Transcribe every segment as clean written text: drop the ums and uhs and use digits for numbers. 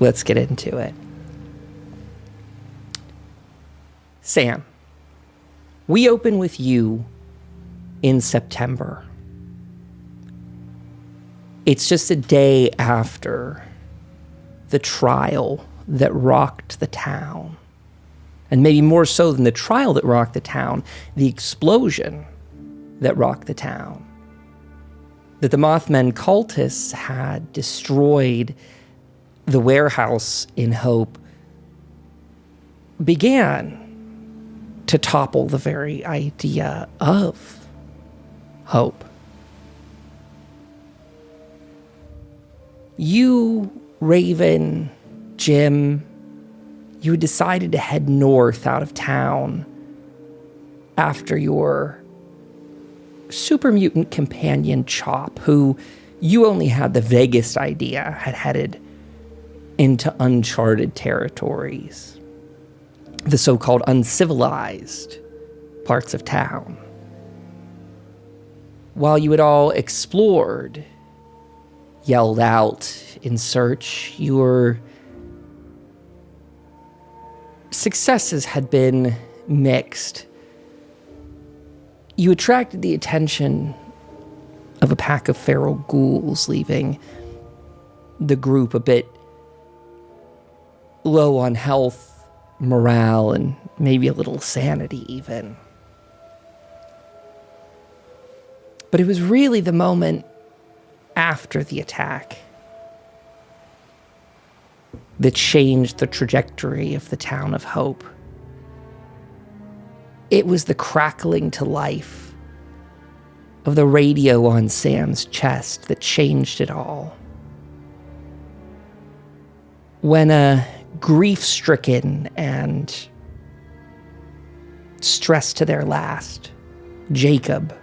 let's get into it. Sam, we open with you in September. It's just a day after the trial that rocked the town. And maybe more so than the trial that rocked the town, the explosion that rocked the town. That the Mothman cultists had destroyed the warehouse in Hope began to topple the very idea of hope. You, Raven, Jim, you decided to head north out of town after your super mutant companion Chop, who you only had the vaguest idea had headed into uncharted territories, the so-called uncivilized parts of town. While you had all explored, yelled out in search, your successes had been mixed. You attracted the attention of a pack of feral ghouls, leaving the group a bit low on health, morale, and maybe a little sanity even. But it was really the moment after the attack that changed the trajectory of the town of Hope. It was the crackling to life of the radio on Sam's chest that changed it all. When a grief-stricken and stressed to their last Jacob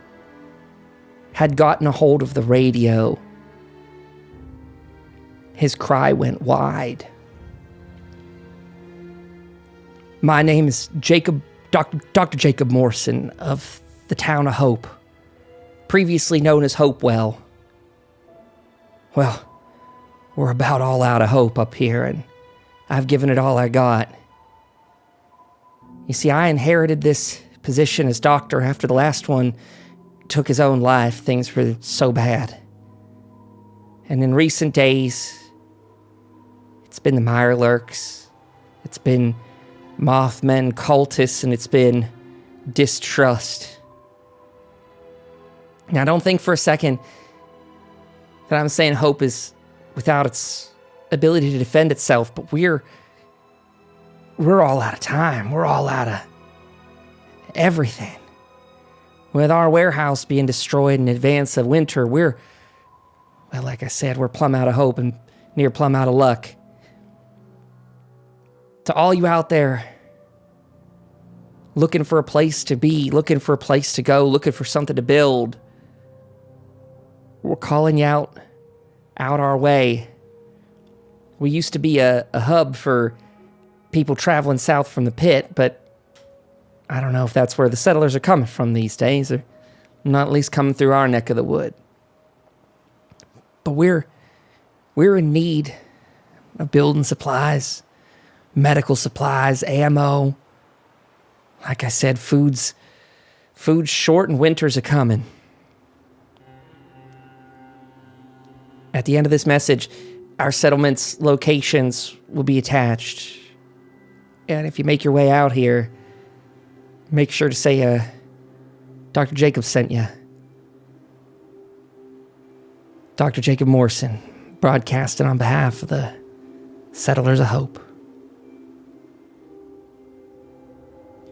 had gotten a hold of the radio, his cry went wide. My name is Jacob, Dr. Jacob Morrison of the town of Hope, previously known as Hopewell. Well, we're about all out of hope up here, and I've given it all I got. You see, I inherited this position as doctor after the last one took his own life. Things were so bad. And in recent days, it's been the Mirelurks, it's been Mothman cultists, and it's been distrust. Now, don't think for a second that I'm saying Hope is without its ability to defend itself, but we're all out of time. We're all out of everything. With our warehouse being destroyed in advance of winter, well, like I said, we're plumb out of hope and near plumb out of luck. To all you out there looking for a place to be, looking for a place to go, looking for something to build, we're calling you out our way. We used to be a hub for people traveling south from the pit, but I don't know if that's where the settlers are coming from these days, or not at least coming through our neck of the wood. But we're in need of building supplies, medical supplies, ammo. Like I said, food's short and winter's a coming. At the end of this message, our settlement's locations will be attached. And if you make your way out here, make sure to say, Dr. Jacob sent you. Dr. Jacob Morrison, broadcasting on behalf of the Settlers of Hope.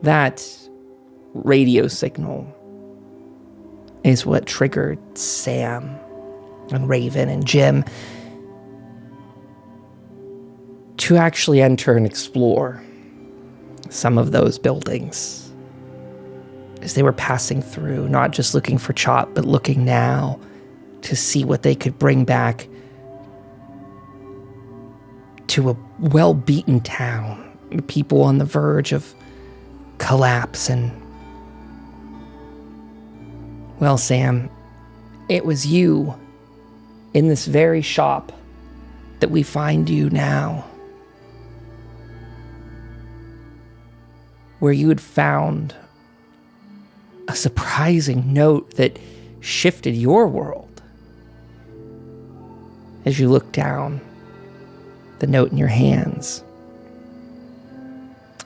That radio signal is what triggered Sam and Raven and Jim to actually enter and explore some of those buildings as they were passing through, not just looking for Chop, but looking now to see what they could bring back to a well-beaten town, people on the verge of collapse. And, well, Sam, it was you in this very shop that we find you now where you had found a surprising note that shifted your world. As you look down, the note in your hands,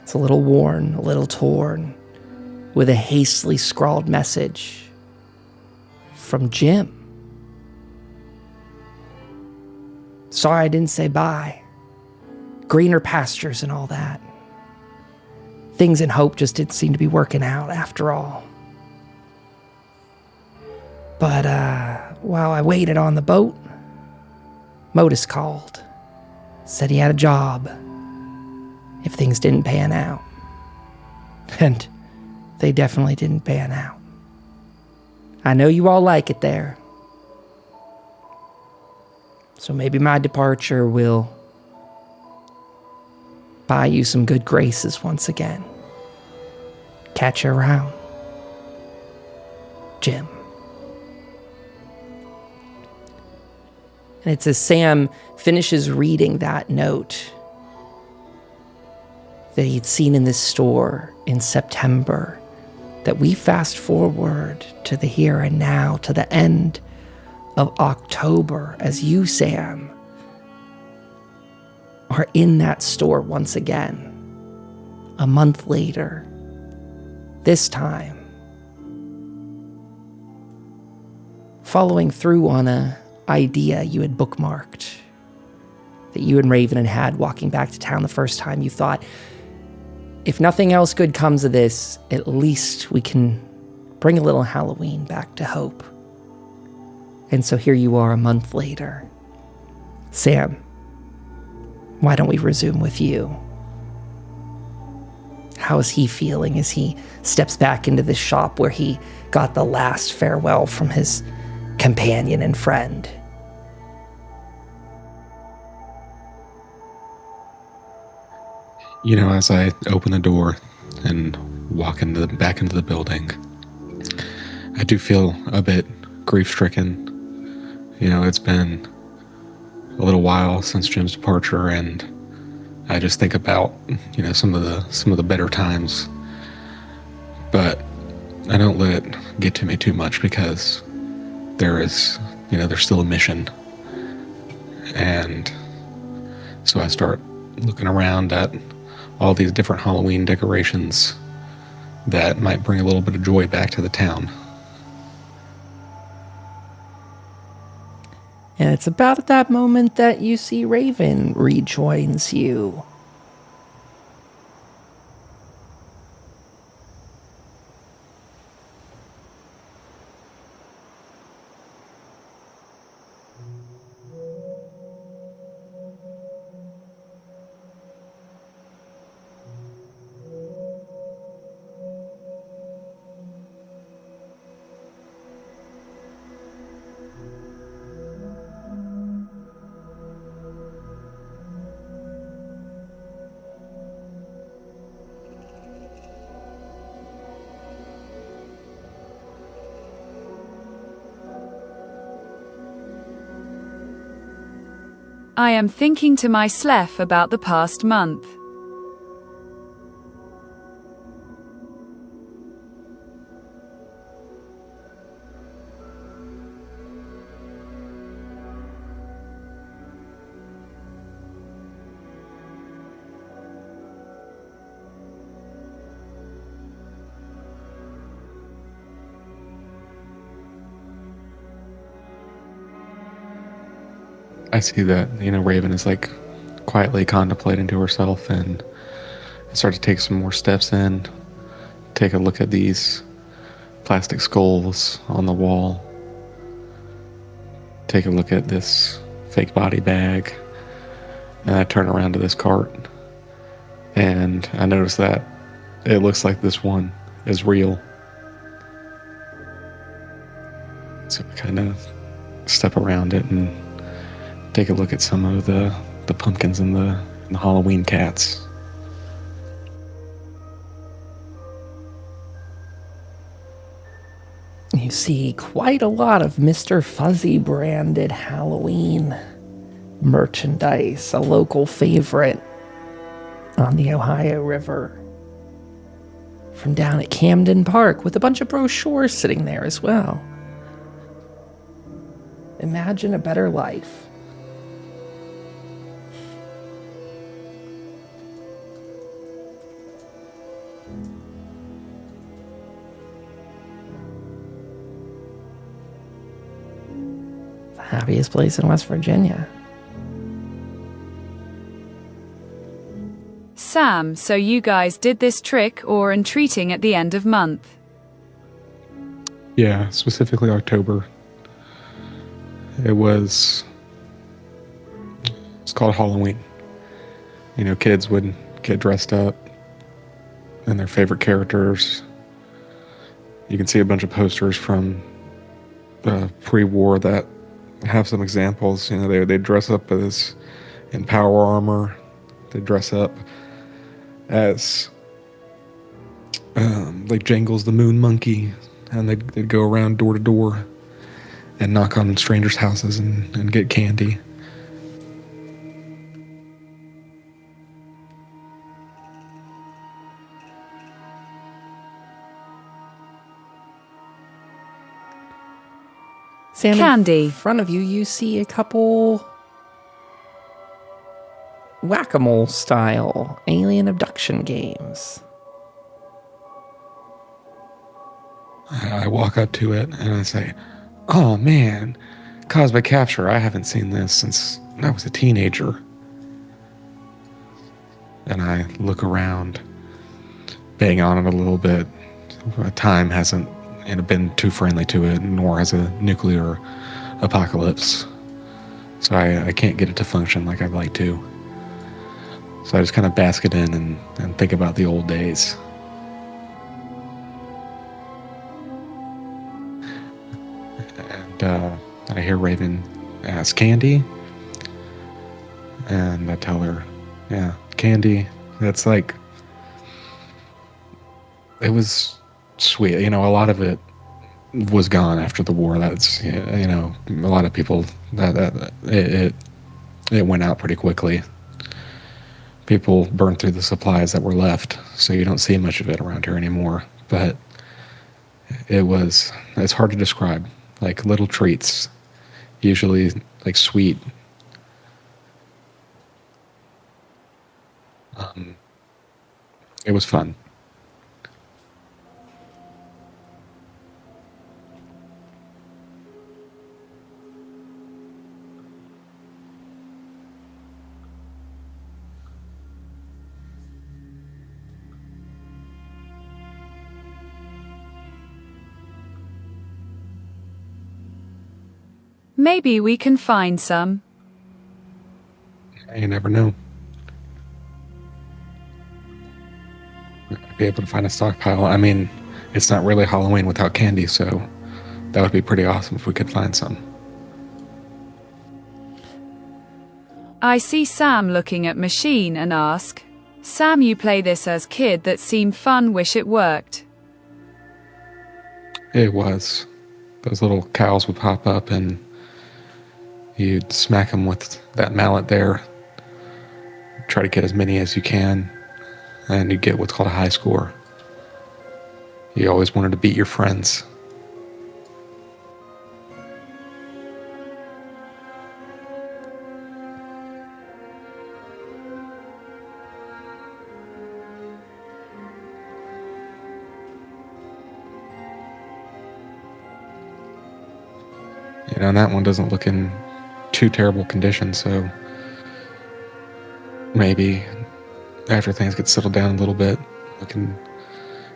it's a little worn, a little torn, with a hastily scrawled message from Jim. Sorry I didn't say bye. Greener pastures and all that. Things in Hope just didn't seem to be working out after all. But while I waited on the boat, Modus called. Said he had a job if things didn't pan out. And they definitely didn't pan out. I know you all like it there. So maybe my departure will buy you some good graces once again. Catch you around. Jim. And it's as Sam finishes reading that note that he'd seen in this store in September, that we fast forward to the here and now, to the end of October, as you, Sam, are in that store once again, a month later, this time, following through on a idea you had bookmarked, that you and Raven had walking back to town the first time. You thought, if nothing else good comes of this, at least we can bring a little Halloween back to Hope. And so here you are a month later. Sam, why don't we resume with you? How is he feeling as he steps back into the shop where he got the last farewell from his companion and friend? You know, as I open the door and walk back into the building, I do feel a bit grief-stricken. You know, it's been a little while since Jim's departure, and I just think about, you know, some of the better times. But I don't let it get to me too much, because there's still a mission. And so I start looking around at all these different Halloween decorations that might bring a little bit of joy back to the town. And it's about at that moment that you see Raven rejoins you. I am thinking to myself about the past month. I see that, you know, Raven is like quietly contemplating to herself, and I start to take some more steps in, take a look at these plastic skulls on the wall, take a look at this fake body bag, and I turn around to this cart, and I notice that it looks like this one is real. So I kind of step around it and take a look at some of the pumpkins and the Halloween cats. You see quite a lot of Mr. Fuzzy branded Halloween merchandise, a local favorite on the Ohio River. from down at Camden Park with a bunch of brochures sitting there as well. Imagine a better life. The happiest place in West Virginia. Sam, so you guys did this trick or entreating at the end of month? Yeah, specifically October. It's called Halloween. You know, kids would get dressed up in their favorite characters. You can see a bunch of posters from pre-war that have some examples. You know, they dress up as in power armor. They dress up as like Jangles the Moon Monkey, and they'd go around door to door and knock on strangers' houses and get candy. Sam, Candy. in front of you, you see a couple whack-a-mole style alien abduction games. I walk up to it and I say, "Oh man, Cosmic Capture, I haven't seen this since I was a teenager." And I look around, bang on it a little bit. Time hasn't been too friendly to it, nor has a nuclear apocalypse. So I can't get it to function like I'd like to. So I just kind of bask it in and think about the old days. And I hear Raven ask, "Candy?" And I tell her, "Yeah, candy. That's like, it was sweet. You know, a lot of it was gone after the war. That's, you know, a lot of people, it went out pretty quickly. People burned through the supplies that were left, so you don't see much of it around here anymore. But it's hard to describe. Like little treats, usually like sweet. It was fun." Maybe we can find some. You never know. I'd be able to find a stockpile. I mean, it's not really Halloween without candy, so that would be pretty awesome if we could find some. I see Sam looking at machine and ask, "Sam, you play this as kid, that seemed fun, wish it worked." It was. Those little cows would pop up and you'd smack them with that mallet there. Try to get as many as you can, and you get what's called a high score. You always wanted to beat your friends. You know, and that one doesn't look in too terrible condition, so maybe after things get settled down a little bit, we can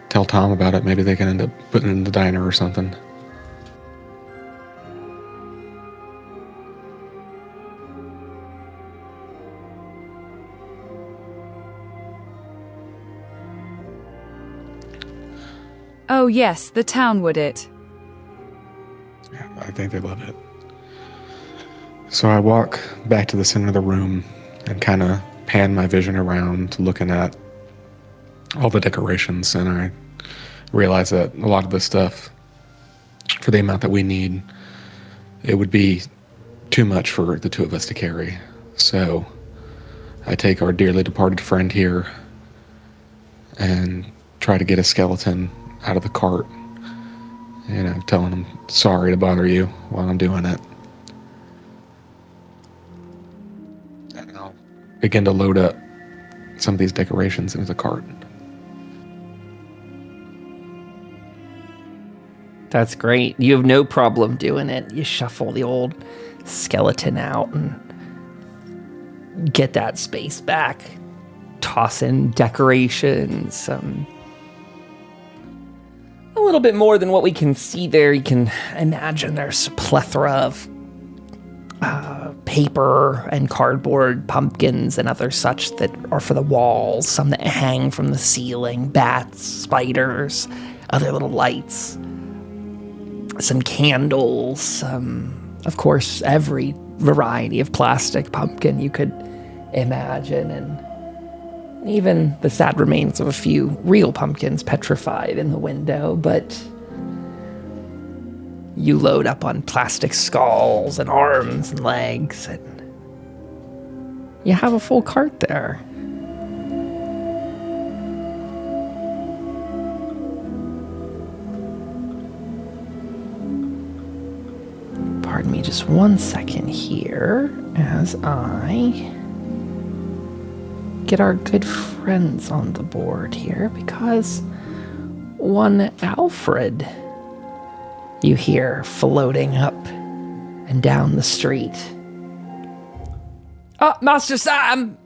tell Tom about it. Maybe they can end up putting it in the diner or something. Oh yes, the town would it. Yeah, I think they love it. So I walk back to the center of the room and kind of pan my vision around, looking at all the decorations, and I realize that a lot of this stuff, for the amount that we need, it would be too much for the two of us to carry. So I take our dearly departed friend here and try to get a skeleton out of the cart. Telling him sorry to bother you while I'm doing it. And I'll begin to load up some of these decorations into the cart. That's great. You have no problem doing it. You shuffle the old skeleton out and get that space back. Toss in decorations. A little bit more than what we can see there. You can imagine there's a plethora of paper and cardboard pumpkins and other such that are for the walls. Some that hang from the ceiling. Bats, spiders, other little lights. Some candles, of course, every variety of plastic pumpkin you could imagine, and even the sad remains of a few real pumpkins petrified in the window, but you load up on plastic skulls and arms and legs, and you have a full cart there. Pardon me just 1 second here as I get our good friends on the board here, because one Alfred you hear floating up and down the street. Master Sam,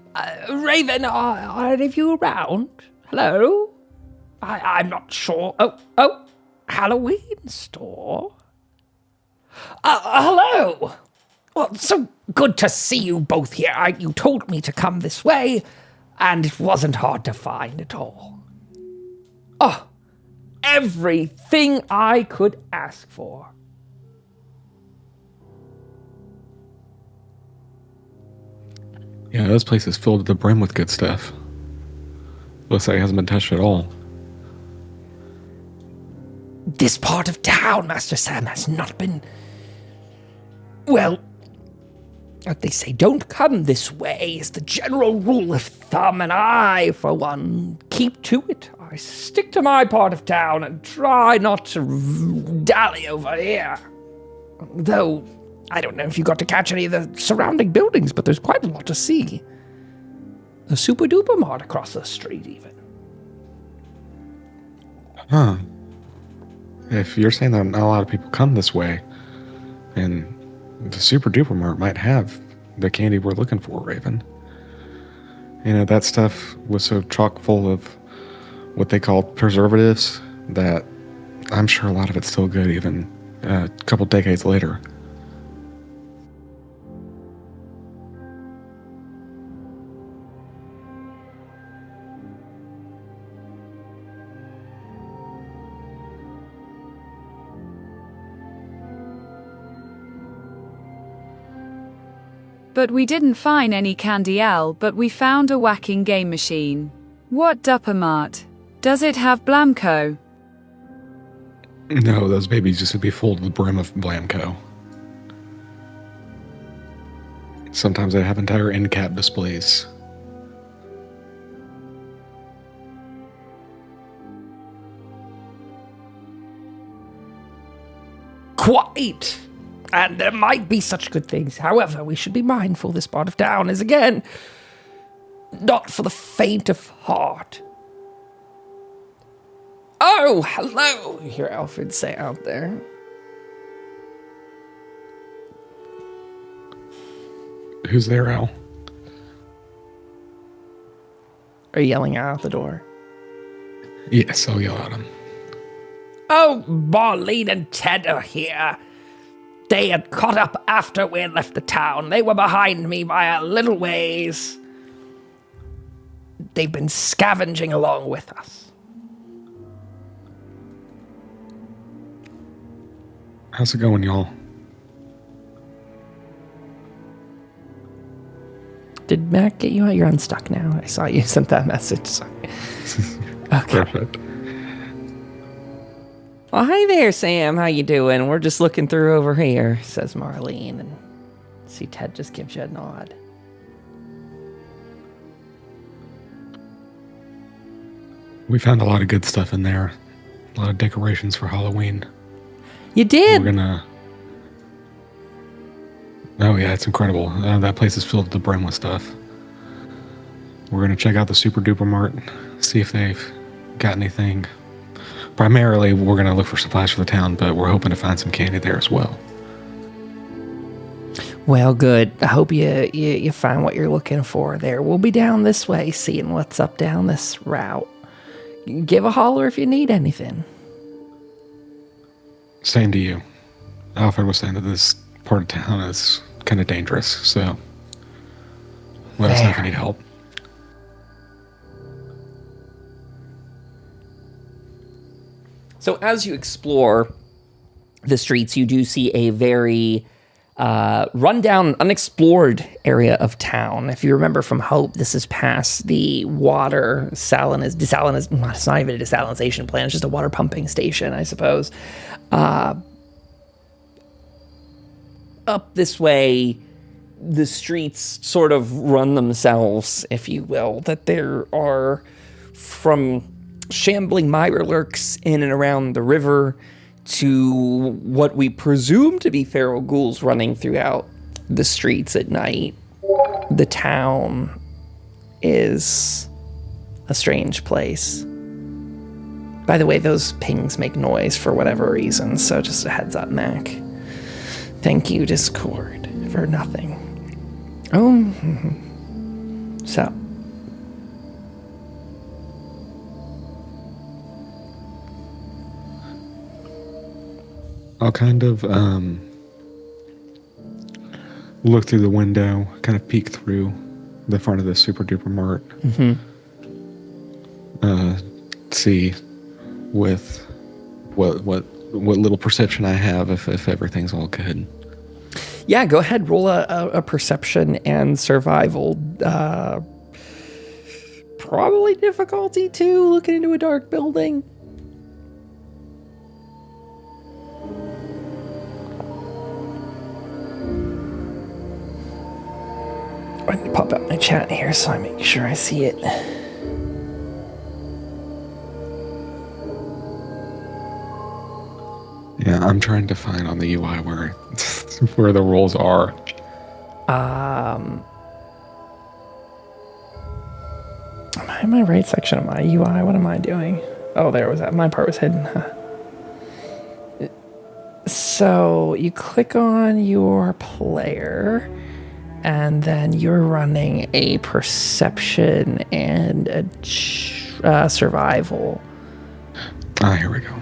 Raven, are any of you around? Hello? I'm not sure. Oh, Halloween store? Hello. Well, so good to see you both here. You told me to come this way, and it wasn't hard to find at all. Oh, everything I could ask for. Yeah, this place is filled to the brim with good stuff. Looks like it hasn't been touched at all. This part of town, Master Sam, has not been... Well, what they say, don't come this way is the general rule of thumb, and I, for one, keep to it. I stick to my part of town and try not to dally over here. Though, I don't know if you got to catch any of the surrounding buildings, but there's quite a lot to see. A super duper Mart across the street, even. Huh. If you're saying that not a lot of people come this way, and the super duper Mart might have the candy we're looking for, Raven. That stuff was so chock full of what they call preservatives that I'm sure a lot of it's still good even a couple decades later. But we didn't find any candy L, but we found a whacking game machine. What Duper Mart? Does it have Blamco? No, those babies just would be full to the brim of Blamco. Sometimes they have entire end cap displays. Quite! And there might be such good things. However, we should be mindful this part of town is, again, not for the faint of heart. Oh, hello, you hear Alfred say out there. Who's there, Al? Are you yelling out the door? Yes, I'll yell at him. Oh, Marlene and Ted are here. They had caught up after we had left the town. They were behind me by a little ways. They've been scavenging along with us. How's it going, y'all? Did Mac get you out? You're unstuck now. I saw you sent that message. Sorry. Okay. Perfect. Well, hi there, Sam. How you doing? We're just looking through over here, says Marlene, and see Ted just gives you a nod. We found a lot of good stuff in there. A lot of decorations for Halloween. You did? We're gonna... Oh yeah, it's incredible. That place is filled to the brim with stuff. We're gonna check out the Super Duper Mart, see if they've got anything. Primarily, we're gonna look for supplies for the town, but we're hoping to find some candy there as well. Well, good. I hope you find what you're looking for there. We'll be down this way, seeing what's up down this route. Give a holler if you need anything. Same to you. Alfred was saying that this part of town is kind of dangerous, so let us know if you need help. So as you explore the streets, you do see a very rundown, unexplored area of town. If you remember from Hope, this is past the water it's not even a desalinization plant, it's just a water pumping station, I suppose. Up this way, the streets sort of run themselves, if you will, that there are from shambling mirelurks in and around the river to what we presume to be feral ghouls running throughout the streets at night. The town is a strange place. By the way, those pings make noise for whatever reason, so just a heads up, Mac. Thank you, Discord, for nothing. Oh, so. I'll kind of look through the window, kind of peek through the front of the Super Duper Mart. See with what little perception I have if everything's all good. Yeah, go ahead, roll a perception and survival. Probably difficulty 2, looking into a dark building. I need to pop out my chat here so I make sure I see it. Yeah, I'm trying to find on the UI where the rolls are. Am I in my right section of my UI? What am I doing? Oh, there was that. My part was hidden. Huh. So you click on your player, and then you're running a perception and a survival. Ah, here we go.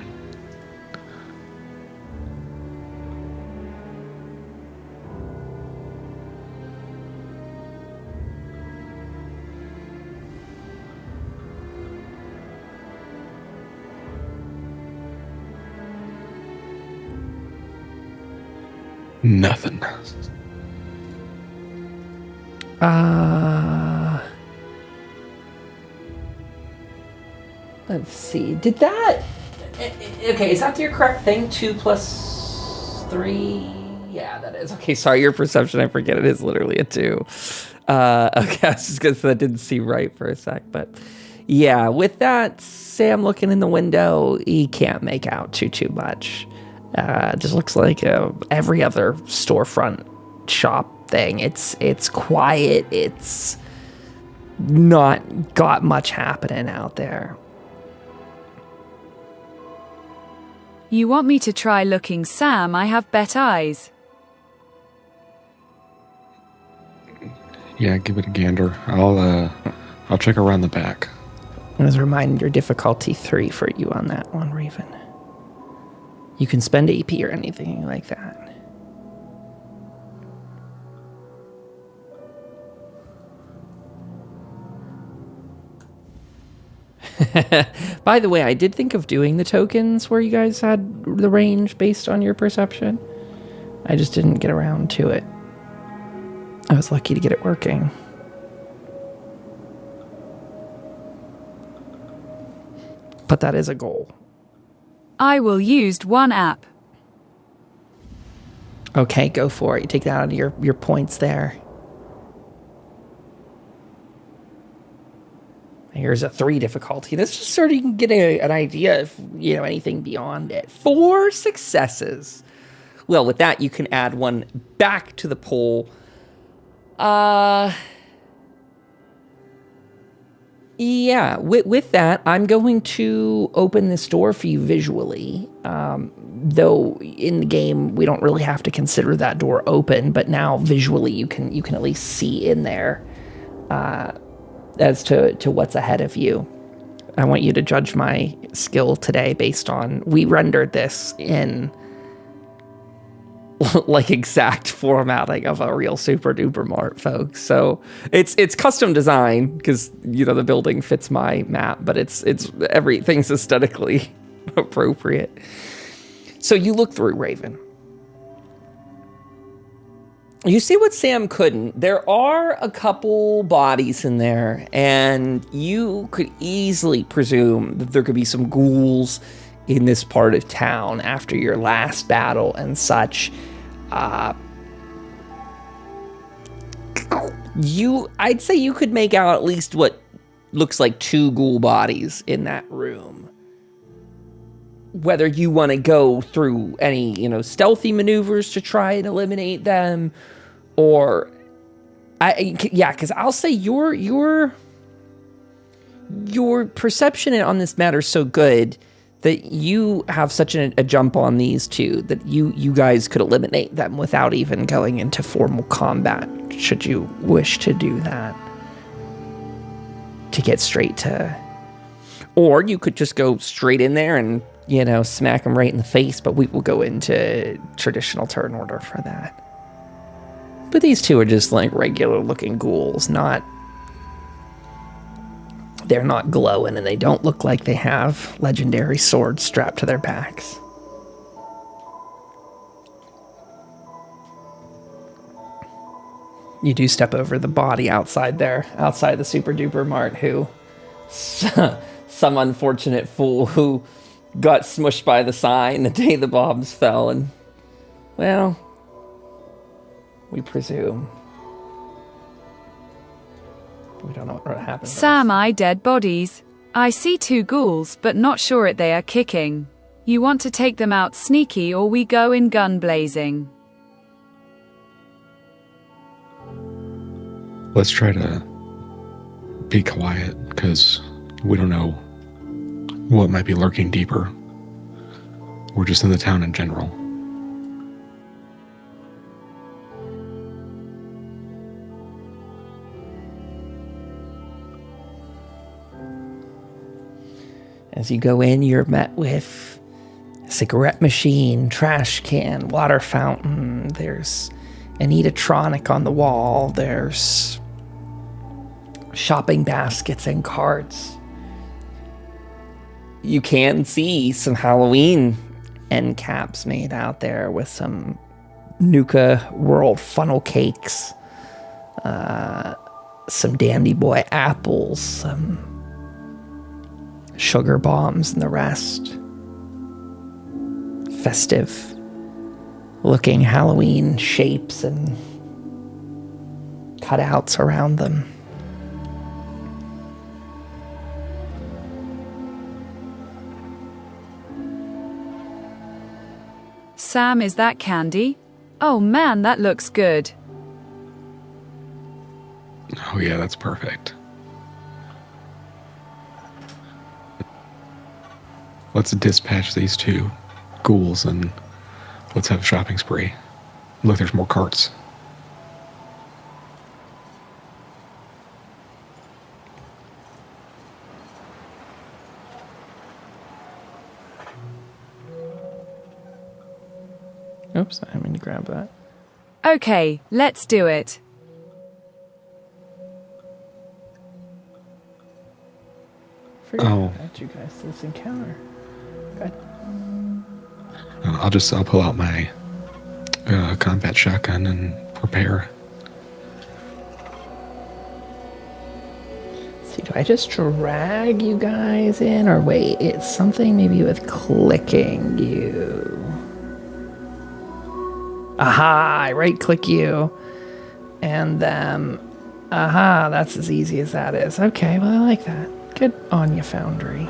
Nothing. Let's see. Did that... Okay, is that your correct thing? 2 plus 3? Yeah, that is. Okay, sorry, your perception, I forget it is literally a 2. Okay, I was just because that didn't seem right for a sec, but... Yeah, with that, Sam looking in the window, he can't make out too much. Just looks like every other storefront shop thing. It's quiet. It's not got much happening out there. You want me to try looking, Sam? I have bet eyes. Yeah, give it a gander. I'll check around the back. As a reminder, difficulty 3 for you on that one, Raven. You can spend AP or anything like that. By the way, I did think of doing the tokens where you guys had the range based on your perception. I just didn't get around to it. I was lucky to get it working. But that is a goal. I will use one app. Okay, go for it. You take that out of your points there. Here's a 3 difficulty. This just sort of you can get an idea of, anything beyond it. 4 successes. Well, with that, you can add 1 back to the poll. Yeah, with that, I'm going to open this door for you visually. Though in the game, we don't really have to consider that door open, but now visually you can at least see in there as to what's ahead of you. I want you to judge my skill today based on, we rendered this in like exact formatting of a real super duper Mart, folks. So it's custom design because the building fits my map, but it's everything's aesthetically appropriate. So you look through, Raven. You see what Sam couldn't. There are a couple bodies in there, and you could easily presume that there could be some ghouls in this part of town after your last battle and such. I'd say you could make out at least what looks like 2 ghoul bodies in that room. Whether you want to go through any, stealthy maneuvers to try and eliminate them, or because I'll say your perception on this matter is so good that you have such a jump on these 2 that you guys could eliminate them without even going into formal combat, should you wish to do that. To get straight to... Or you could just go straight in there and, smack them right in the face, but we will go into traditional turn order for that. But these 2 are just like regular looking ghouls, they're not glowing, and they don't look like they have legendary swords strapped to their backs. You do step over the body outside the super duper Mart, who some unfortunate fool who got smushed by the sign the day the bombs fell, and, well, we presume. We don't know what happened. Sam, I dead bodies. I see 2 ghouls, but not sure it they are kicking. You want to take them out sneaky, or we go in gun blazing? Let's try to be quiet, because we don't know what might be lurking deeper. We're just in the town in general. As you go in, you're met with a cigarette machine, trash can, water fountain. There's an electronic on the wall. There's shopping baskets and carts. You can see some Halloween end caps made out there with some Nuka World funnel cakes, some Dandy Boy apples, some sugar bombs, and the rest. Festive looking Halloween shapes and cutouts around them. Sam, is that candy? Oh man, that looks good. Oh yeah, that's perfect. Let's dispatch these 2 ghouls and let's have a shopping spree. Look, there's more carts. Oops, I didn't mean to grab that. Okay, let's do it. Forget about you guys to this encounter. Good. I'll pull out my combat shotgun and prepare. See, do I just drag you guys in, or wait, it's something maybe with clicking you. Aha, I right click you. And then, aha, that's as easy as that is. Okay, well, I like that. Good on you, Foundry.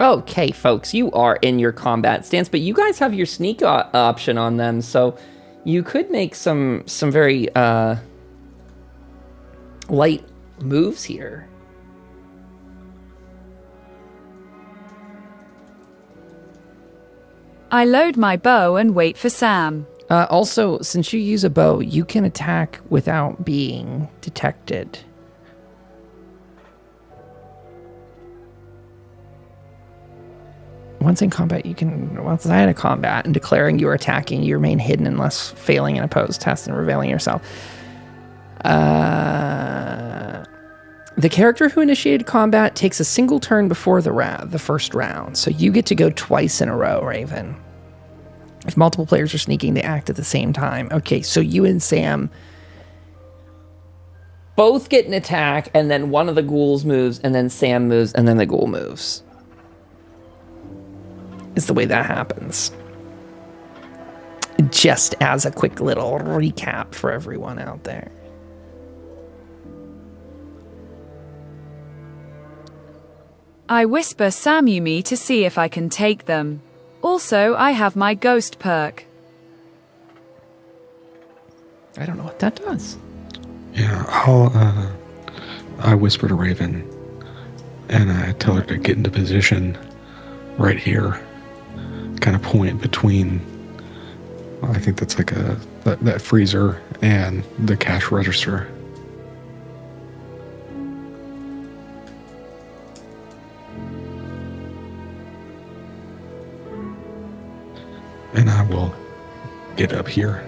Okay, folks, you are in your combat stance, but you guys have your sneak option on them, so you could make some very light moves here. I load my bow and wait for Sam. Also, since you use a bow, you can attack without being detected. Once in combat, you can, once outside of combat and declaring you are attacking, you remain hidden unless failing an opposed test and revealing yourself. The character who initiated combat takes a single turn before the first round, so you get to go twice in a row, Raven. If multiple players are sneaking, they act at the same time. Okay, so you and Sam both get an attack, and then one of the ghouls moves, and then Sam moves, and then the ghoul moves. Is the way that happens. Just as a quick little recap for everyone out there. I whisper Samumi to see if I can take them. Also, I have my ghost perk. I don't know what that does. Yeah, I whisper to Raven, and I tell her to get into position right here. Kind of point between, I think that's like that freezer and the cash register. And I will get up here.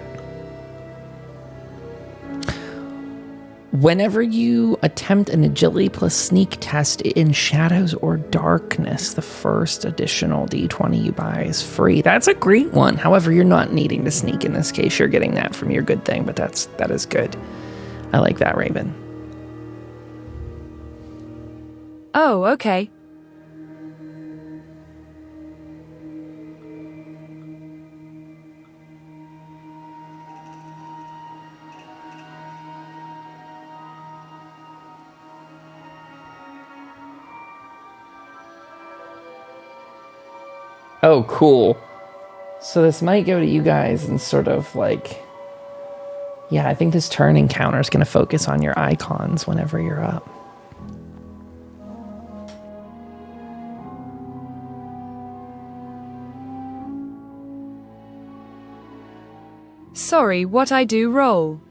Whenever you attempt an agility plus sneak test in shadows or darkness, the first additional d20 you buy is free. That's a great one. However, you're not needing to sneak in this case. You're getting that from your good thing, but that is good. I like that, Raven. Oh, okay. Oh, cool. So this might go to you guys and sort of like... Yeah, I think this turn encounter is going to focus on your icons whenever you're up. Sorry, what I do roll?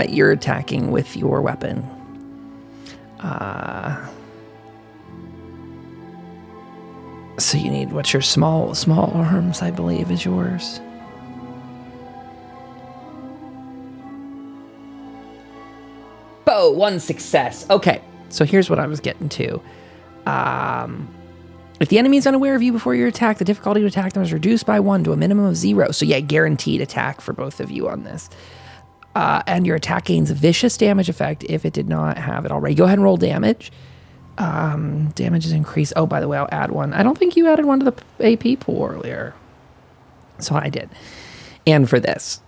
You're attacking with your weapon. So you need, what's your small arms, I believe, is yours. Bow, 1 success. Okay, so here's what I was getting to. If the enemy is unaware of you before your attack, the difficulty to attack them is reduced by 1 to a minimum of 0. So yeah, guaranteed attack for both of you on this. And your attack gains a vicious damage effect if it did not have it already. Go ahead and roll damage. Damage is increased. Oh, by the way, I'll add one. I don't think you added one to the AP pool earlier. So I did. And for this.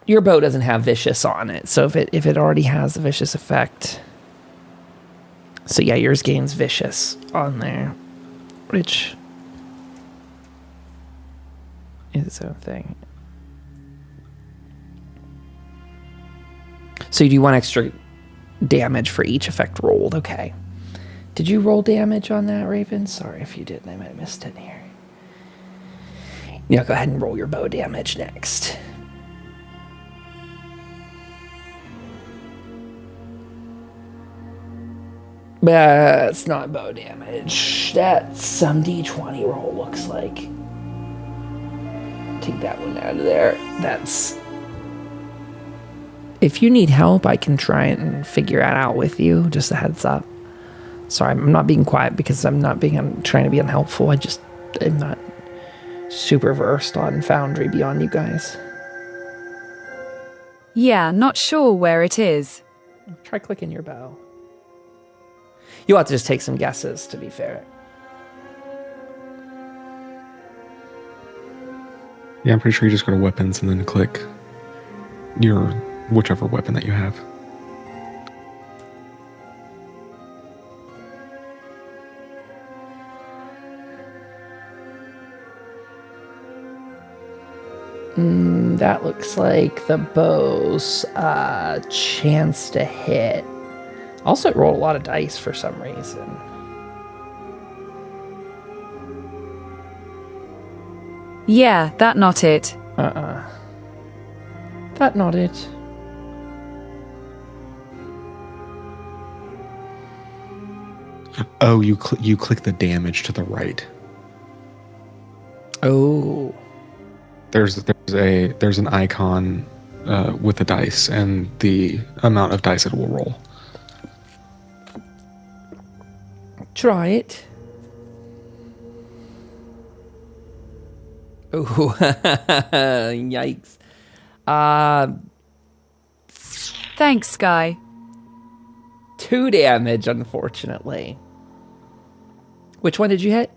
Your bow doesn't have vicious on it. So if it already has the vicious effect. So yeah, yours gains vicious on there. Which is its own thing. So you do 1 extra damage for each effect rolled. Okay. Did you roll damage on that, Raven? Sorry if you didn't. I might have missed it here. Yeah, go ahead and roll your bow damage next. That's not bow damage. That's some d20 roll, looks like. Take that one out of there. That's... If you need help, I can try and figure that out with you. Just a heads up. Sorry, I'm not being quiet because I'm trying to be unhelpful. I'm not super versed on Foundry beyond you guys. Yeah, not sure where it is. Try clicking your bow. You'll have to just take some guesses, to be fair. Yeah, I'm pretty sure you just go to weapons and then click your whichever weapon that you have. That looks like the bow's chance to hit. Also, it rolled a lot of dice for some reason. Yeah, that not it. That not it. Oh, you click the damage to the right. Oh. There's an icon with the dice and the amount of dice it will roll. Try it. Oh, yikes. Thanks, Sky. 2 damage, unfortunately. Which one did you hit?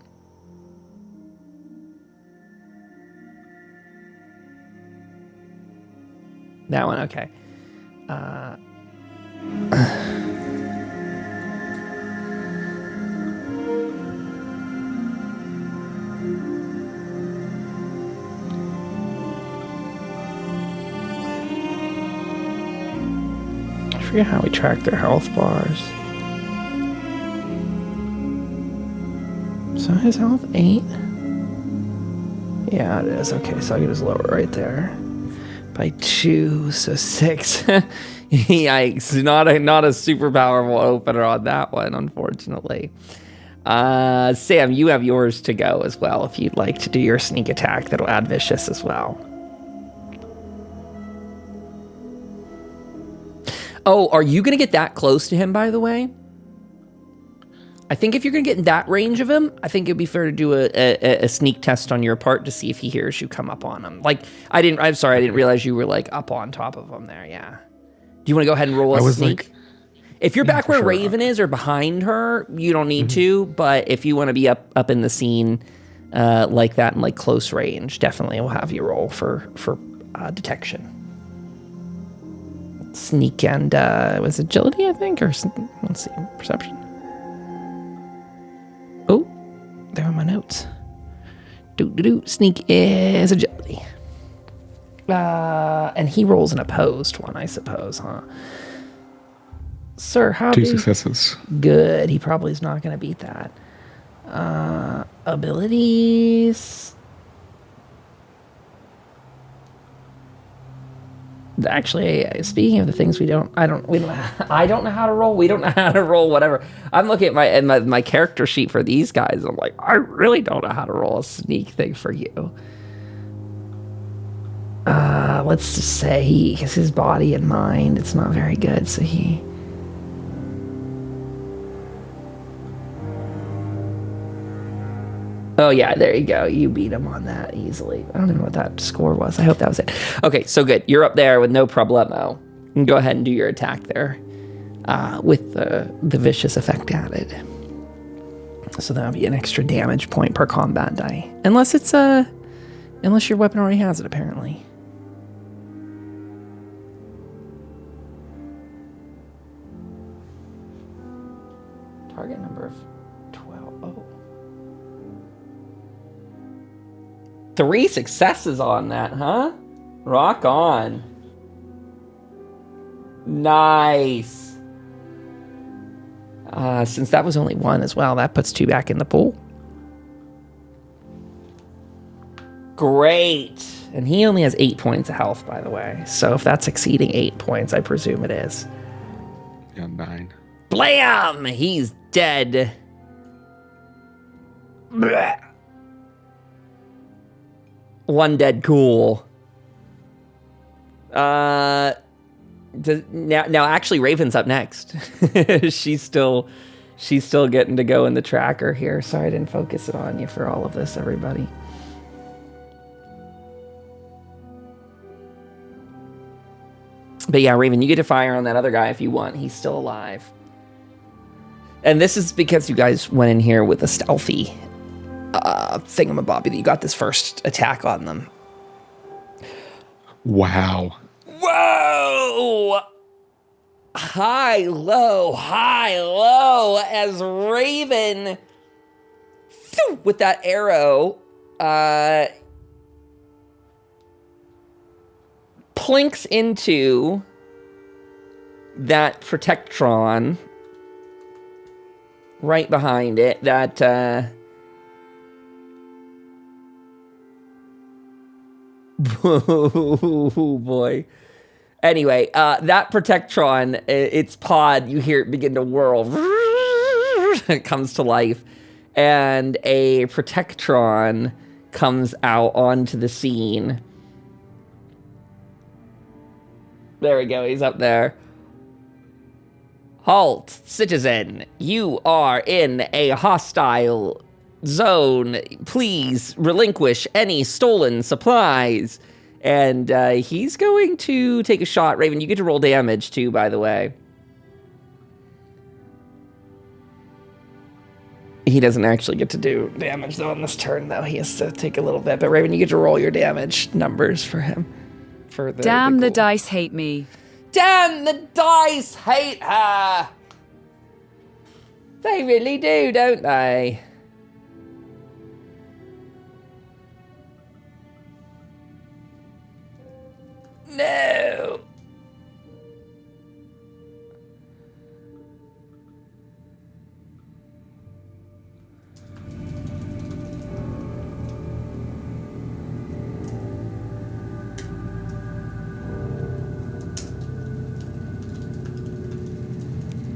That one, okay. I forget how we track their health bars. So his health 8? Yeah, it is. Okay, so I can just lower it right there. By 2, so 6. Yikes. Not a super powerful opener on that one, unfortunately. Sam, you have yours to go as well if you'd like to do your sneak attack. That'll add vicious as well. Oh, are you going to get that close to him, by the way? I think if you're going to get in that range of him, I think it'd be fair to do a sneak test on your part to see if he hears you come up on him. Like, I'm sorry, I didn't realize you were, like, up on top of him there, yeah. Do you want to go ahead and roll a sneak? If you're back where Raven is or behind her, you don't need to, but if you want to be up in the scene like that in, like, close range, definitely we'll have you roll for detection. Sneak and, was it agility, I think? Or, let's see, perception. Oh, there are my notes. Sneak is agility. And he rolls an opposed one, I suppose, huh? Sir, how 2 successes. Good. He probably is not going to beat that. Abilities. Actually, speaking of the things I don't know how to roll. We don't know how to roll. Whatever. I'm looking at my character sheet for these guys. And I'm like, I really don't know how to roll a sneak thing for you. Let's just say he has his body and mind. It's not very good. So he. Oh, yeah, there you go. You beat him on that easily. I don't even know what that score was. I hope that was it. Okay, so good. You're up there with no problemo. You can go ahead and do your attack there with the vicious effect added. So that'll be an extra damage point per combat die. Unless your weapon already has it, apparently. Target number of 12. Oh. 3 successes on that, huh? Rock on. Nice. Since that was only 1 as well, that puts 2 back in the pool. Great. And he only has 8 points of health, by the way. So if that's exceeding 8 points, I presume it is. Yeah, 9. Blam! He's dead. Blech. 1 dead ghoul. Now actually Raven's up next. she's still getting to go in the tracker here. Sorry I didn't focus it on you for all of this, everybody. But yeah, Raven, you get to fire on that other guy if you want. He's still alive. And this is because you guys went in here with a stealthy thingamabobby that you got this first attack on them. Wow. Whoa! High, low, as Raven, phew, with that arrow, plinks into that Protectron right behind it, that, oh boy. Anyway, that Protectron, its pod, you hear it begin to whirl. It comes to life. And a Protectron comes out onto the scene. There we go, he's up there. Halt, citizen. You are in a hostile zone. Please relinquish any stolen supplies. And he's going to take a shot. Raven, you get to roll damage too, by the way. He doesn't actually get to do damage, though, on this turn, though. He has to take a little bit. But Raven, you get to roll your damage numbers for him. For the Damn, the dice hate me. Damn, the dice hate her! They really do, don't they? No!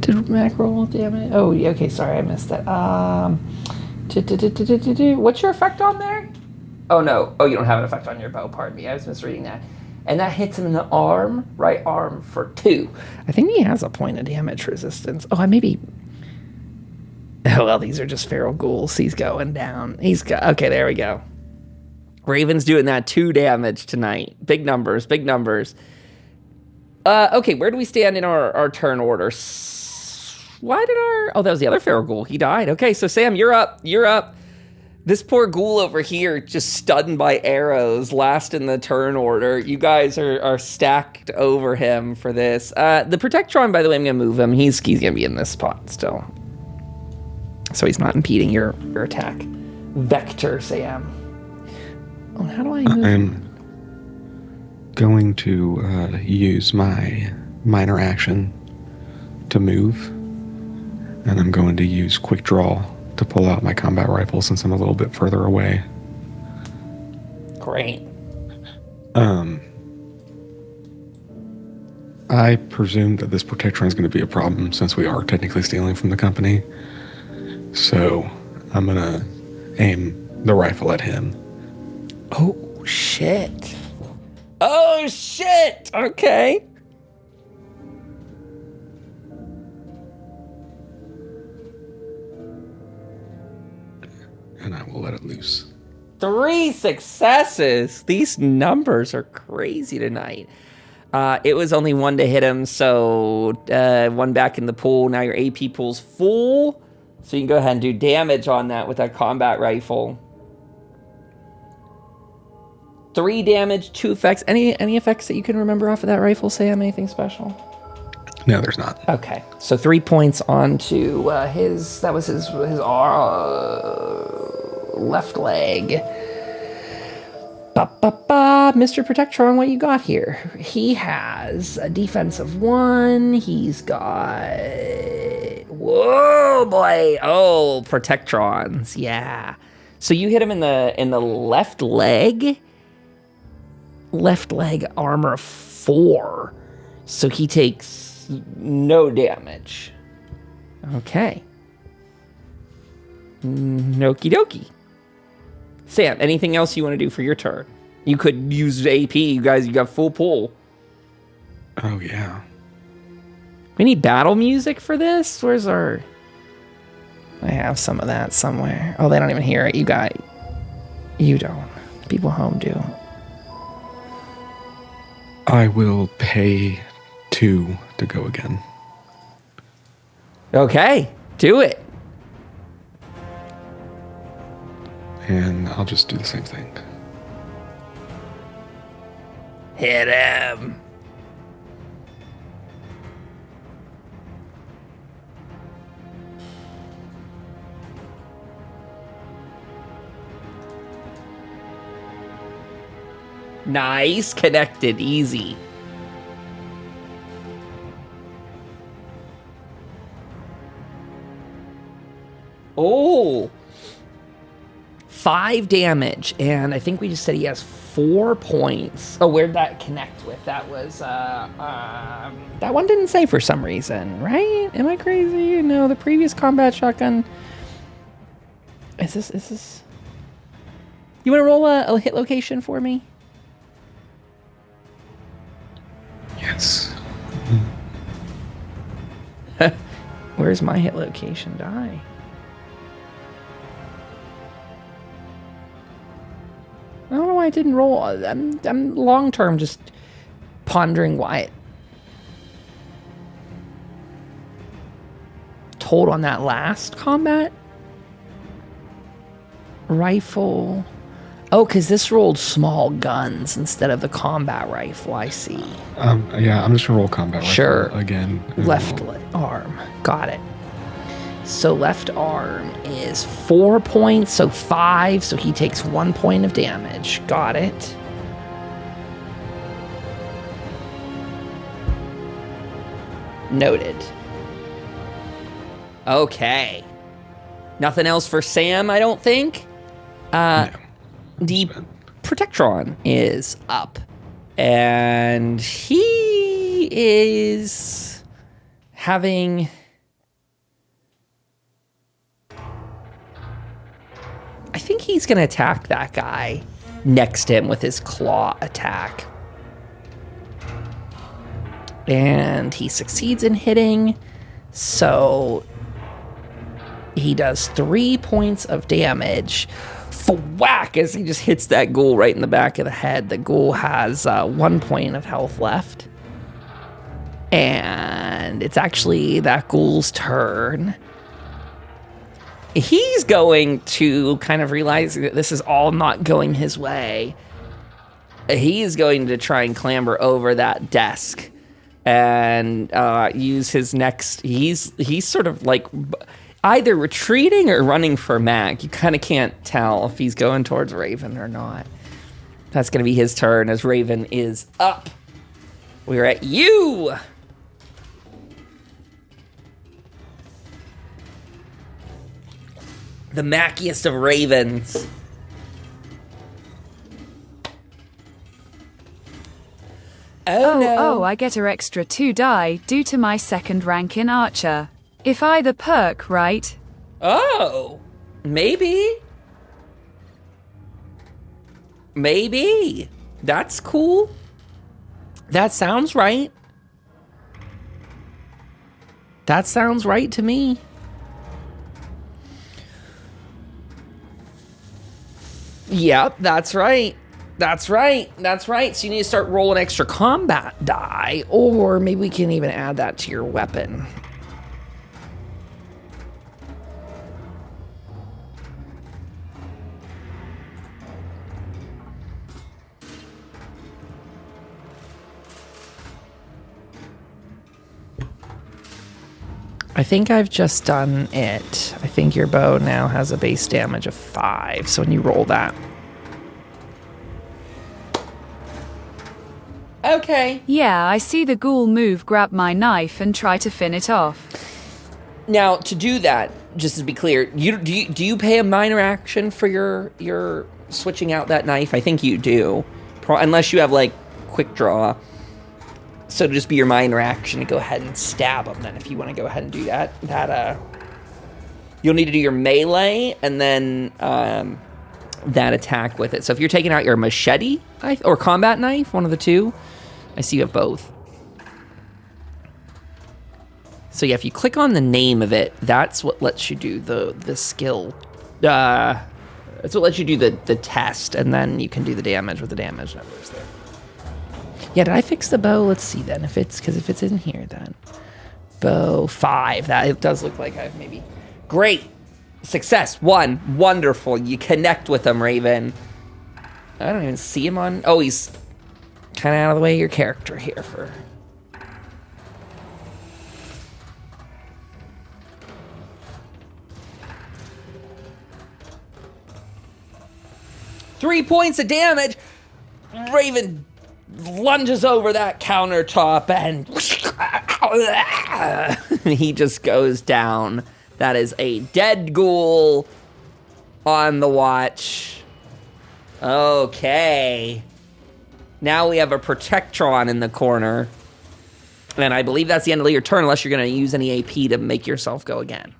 Did Mac roll damage? Oh, yeah, okay, sorry, I missed that. What's your effect on there? Oh, no. Oh, you don't have an effect on your bow, pardon me. I was misreading that. And that hits him in the arm, right arm, for 2. I think he has a point of damage resistance. Oh, I maybe... Oh, well, these are just feral ghouls. He's going down. Okay, there we go. Raven's doing that 2 damage tonight. Big numbers, big numbers. Okay, where do we stand in our turn order? Why did Oh, that was the other feral ghoul. He died. Okay, so Sam, you're up. You're up. This poor ghoul over here, just stunned by arrows, last in the turn order. You guys are stacked over him for this. The Protectron, by the way, I'm going to move him. He's going to be in this spot still. So he's not impeding your attack. Vector, Sam. Oh, how do I move? I'm going to use my minor action to move. And I'm going to use quick draw to pull out my combat rifle since I'm a little bit further away. Great. I presume that this Protectron is going to be a problem since we are technically stealing from the company. So I'm going to aim the rifle at him. Oh, shit. Oh, shit! Okay. And I will let it loose. 3 successes. These numbers are crazy tonight. It was only 1 to hit him, so 1 back in the pool. Now your AP pool's full, so you can go ahead and do damage on that with that combat rifle. 3 damage, 2 effects. Any effects that you can remember off of that rifle, Sam? Anything special? No, there's not. Okay, so 3 points onto his left leg. Mr. Protectron, what you got here? He has a defensive 1. He's got... Whoa, boy. Oh, Protectrons. Yeah. So you hit him in the left leg? Left leg armor 4. So he takes no damage. Okay. Okie dokie. Sam, anything else you want to do for your turn? You could use AP. You guys, you got full pull. Oh, yeah. We need battle music for this? Where's our... I have some of that somewhere. Oh, they don't even hear it. You don't. People home do. I will pay 2 to go again. Okay, do it. And I'll just do the same thing. Hit him. Nice. Connected. Easy. Oh. 5 damage. And I think we just said he has 4 points. Oh, where'd that connect with? That was, that one didn't say for some reason, right? Am I crazy? No, the previous combat shotgun. Is this? You want to roll a hit location for me? Yes. Where's my hit location die? I don't know why I didn't roll. I'm long term just pondering why it told on that last combat rifle. Oh, because this rolled small guns instead of the combat rifle. I see. Yeah, I'm just gonna roll combat rifle Sure. again. Left arm. Got it. So left arm is 4 points, so 5, so he takes 1 point of damage. Got it. Noted. Okay. Nothing else for Sam, I don't think. No. The Protectron is up. And he is having... I think he's going to attack that guy next to him with his claw attack. And he succeeds in hitting. So he does 3 points of damage. Whack, as he just hits that ghoul right in the back of the head. The ghoul has 1 point of health left. And it's actually that ghoul's turn. He's going to kind of realize that this is all not going his way. He is going to try and clamber over that desk and use his next... He's sort of like... either retreating or running for Mac. You kind of can't tell if he's going towards Raven or not. That's going to be his turn as Raven is up. We're at you. The Mackiest of Ravens. Oh, no. Oh, I get an extra 2 die due to my second rank in Archer. If I the perk, right? Oh, maybe. Maybe. That's cool. That sounds right. That sounds right to me. Yep, that's right. That's right. That's right. So you need to start rolling extra combat die, or maybe we can even add that to your weapon. I think I've just done it. I think your bow now has a base damage of 5. So when you roll that. Okay. Yeah, I see the ghoul move, grab my knife, and try to fin it off. Now, to do that, just to be clear, do you pay a minor action for your switching out that knife? I think you do. Unless you have, like, quick draw. So it'll just be your minor action to go ahead and stab them then, if you want to go ahead and do that. You'll need to do your melee and then that attack with it. So if you're taking out your machete or combat knife, one of the two, I see you have both. So yeah, if you click on the name of it, that's what lets you do the skill. That's what lets you do the test, and then you can do the damage with the damage numbers there. Yeah, did I fix the bow? Let's see then, if it's in here then. Bow 5, that it does look like I've maybe... Great! Success, 1, wonderful. You connect with him, Raven. I don't even see him on... Oh, he's kind of out of the way of your character here for... Three points of damage. Raven lunges over that countertop and he just goes down. That is a dead ghoul on the watch. Okay. Now we have a Protectron in the corner. And I believe that's the end of your turn unless you're going to use any AP to make yourself go again.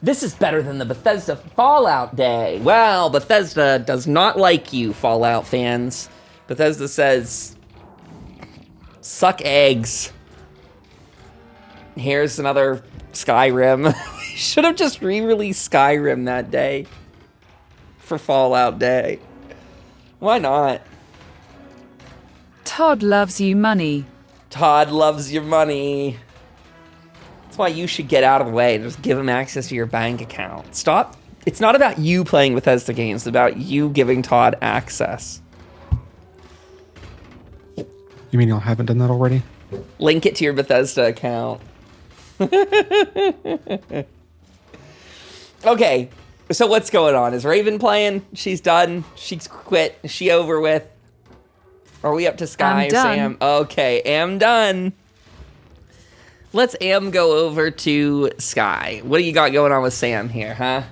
This is better than the Bethesda Fallout day. Well, Bethesda does not like you, Fallout fans. Bethesda says, suck eggs. Here's another Skyrim. Should have just re-released Skyrim that day for Fallout Day. Why not? Todd loves you money. Todd loves your money. That's why you should get out of the way. Just give him access to your bank account. Stop. It's not about you playing Bethesda games. It's about you giving Todd access. You mean y'all haven't done that already? Link it to your Bethesda account. Okay, so what's going on? Is Raven playing? She's done. She's quit. Is she over with? Are we up to Sky or Sam? Okay, am done. Let's go over to Sky. What do you got going on with Sam here, huh?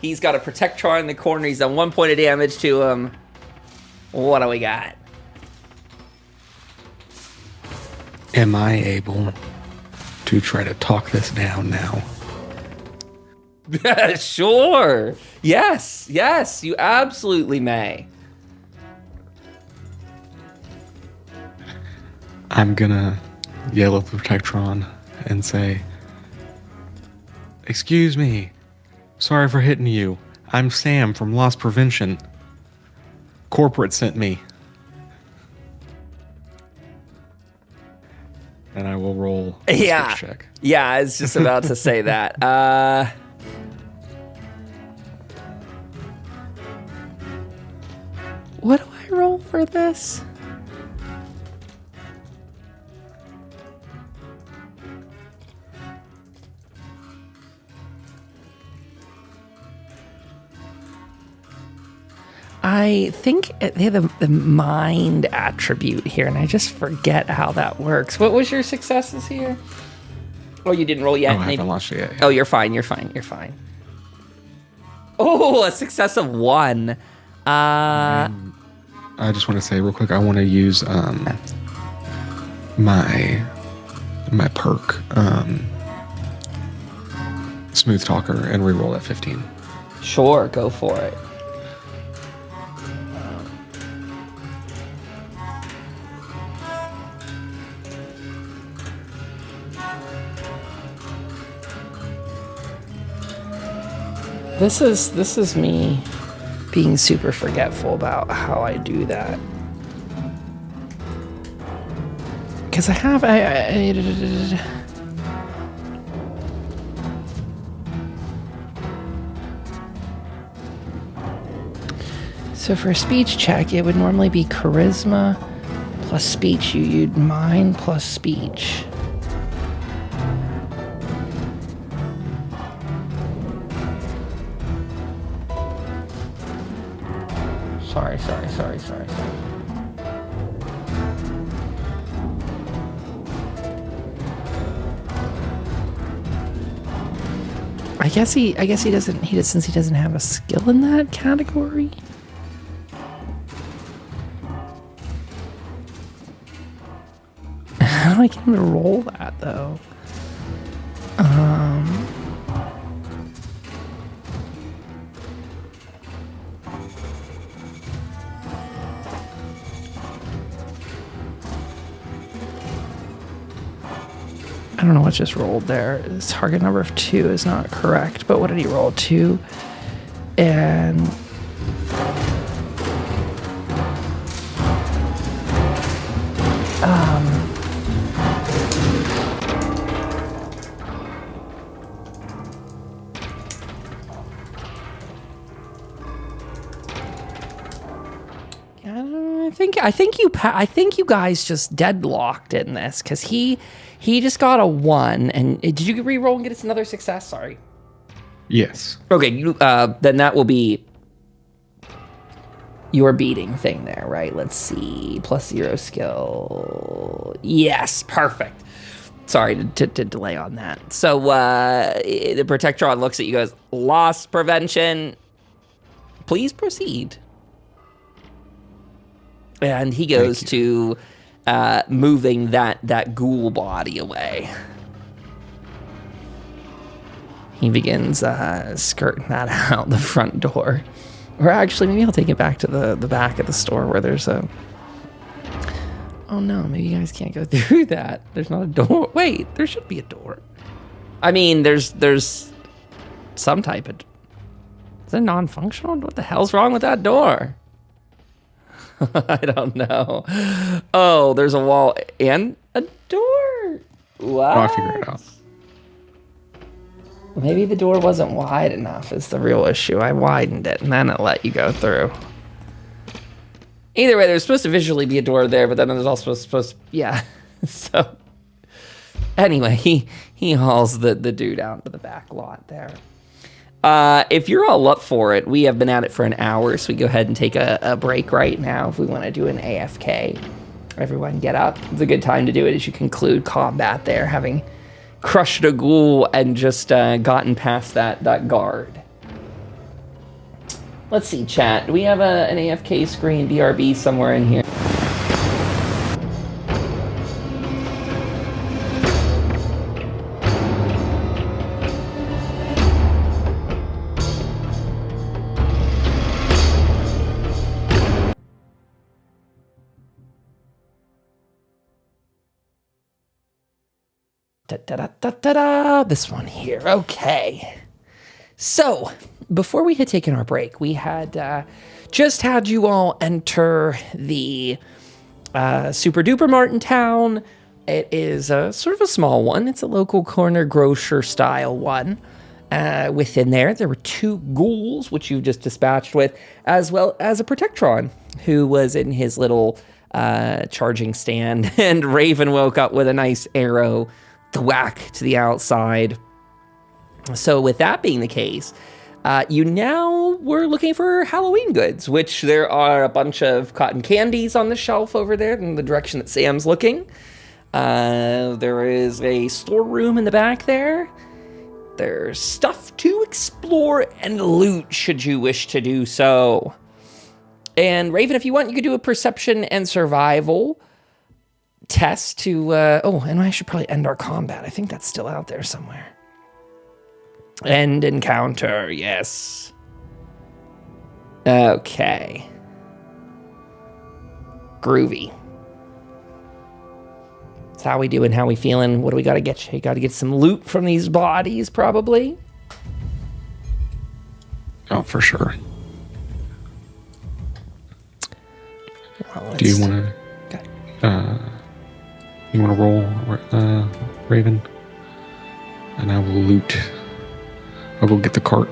He's got a Protectron in the corner. He's done 1 point of damage to him. What do we got? Am I able to try to talk this down now? Sure. Yes, you absolutely may. I'm gonna yell at the Protectron and say, "Excuse me. Sorry for hitting you. I'm Sam from Loss Prevention. Corporate sent me." And I will roll a switch check. Yeah, I was just about to say that. What do I roll for this? I think they have the mind attribute here, and I just forget how that works. What was your successes here? Oh, you didn't roll yet? Oh, I haven't launched it yet. Oh, you're fine. Oh, a success of 1. I just want to say real quick, I want to use my perk, Smooth Talker, and reroll that 15. Sure, go for it. This is me being super forgetful about how I do that. Because so for a speech check, it would normally be charisma plus speech. You'd mind plus speech. Sorry. I guess he doesn't, since he doesn't have a skill in that category. How do I get him to roll that though? I don't know what just rolled there. His target number of 2 is not correct, but what did he roll? 2 and I think you guys just deadlocked in this because he just got a 1. And did you re-roll and get us another success? Sorry. Yes. Okay. Then that will be your beating thing there, right? Let's see. +0 skill. Yes, perfect. Sorry to delay on that. So the Protectron looks at you, goes, loss prevention. Please proceed. And he goes to moving that ghoul body away. He begins skirting that out the front door. Or actually, maybe I'll take it back to the back of the store where there's a... Oh no, maybe you guys can't go through that. There's not a door. Wait, there should be a door. I mean, there's some type of... Is it non-functional? What the hell's wrong with that door? I don't know. Oh, there's a wall and a door. What? Oh, I figured it out. Maybe the door wasn't wide enough is the real issue. I widened it and then it let you go through. Either way, there's supposed to visually be a door there, but then there's also supposed to, yeah. So anyway, he hauls the dude out to the back lot there. If you're all up for it, we have been at it for an hour, so we go ahead and take a break right now if we want to do an AFK. Everyone get up. It's a good time to do it as you conclude combat there, having crushed a ghoul and just gotten past that guard. Let's see, chat. Do we have an AFK screen, BRB, somewhere in here? Da-da-da-da-da-da. This one here. Okay. So, before we had taken our break, we had just had you all enter the Super Duper Mart in town. It is sort of a small one. It's a local corner grocer style one. Within there were 2 ghouls, which you just dispatched with, as well as a Protectron, who was in his little charging stand. And Raven woke up with a nice arrow to whack to the outside. So with that being the case, you now were looking for Halloween goods, which there are a bunch of cotton candies on the shelf over there in the direction that Sam's looking. There is a storeroom in the back there. There's stuff to explore and loot should you wish to do so. And Raven, if you want, you could do a perception and survival test to, and I should probably end our combat. I think that's still out there somewhere. End encounter, yes. Okay. Groovy. That's how we doing, how we feeling. What do we gotta get you? You gotta get some loot from these bodies, probably. Oh, for sure. Well, do you want to... You want to roll, Raven? And I will loot. I will get the cart.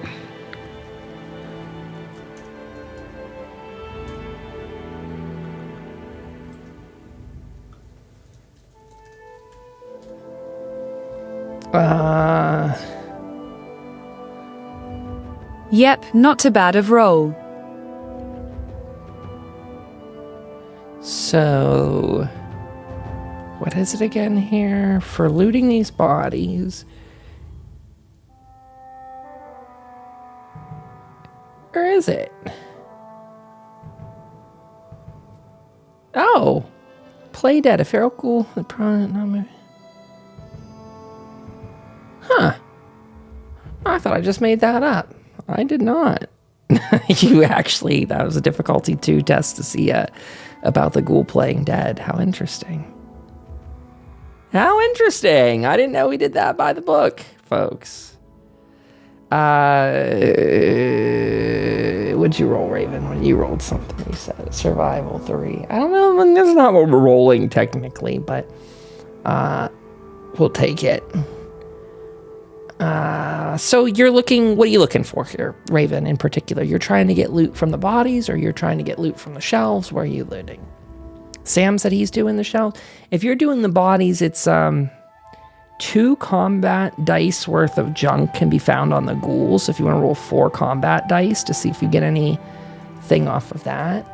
Yep, not too bad of roll. So, what is it again here? For looting these bodies. Where is it? Oh, play dead. A feral ghoul. The prominent number. Huh. I thought I just made that up. I did not. You actually, that was a difficulty 2 test to see about the ghoul playing dead. How interesting. How interesting. I didn't know we did that by the book, folks. What'd you roll, Raven? When you rolled something, you said survival 3. I don't know. I mean, that's not what we're rolling technically, but we'll take it. So you're looking, what are you looking for here, Raven, in particular? You're trying to get loot from the bodies, or you're trying to get loot from the shelves? Where are you looting? Sam said he's doing the shelves. If you're doing the bodies, it's 2 combat dice worth of junk can be found on the ghouls. If you want to roll 4 combat dice to see if you get anything off of that.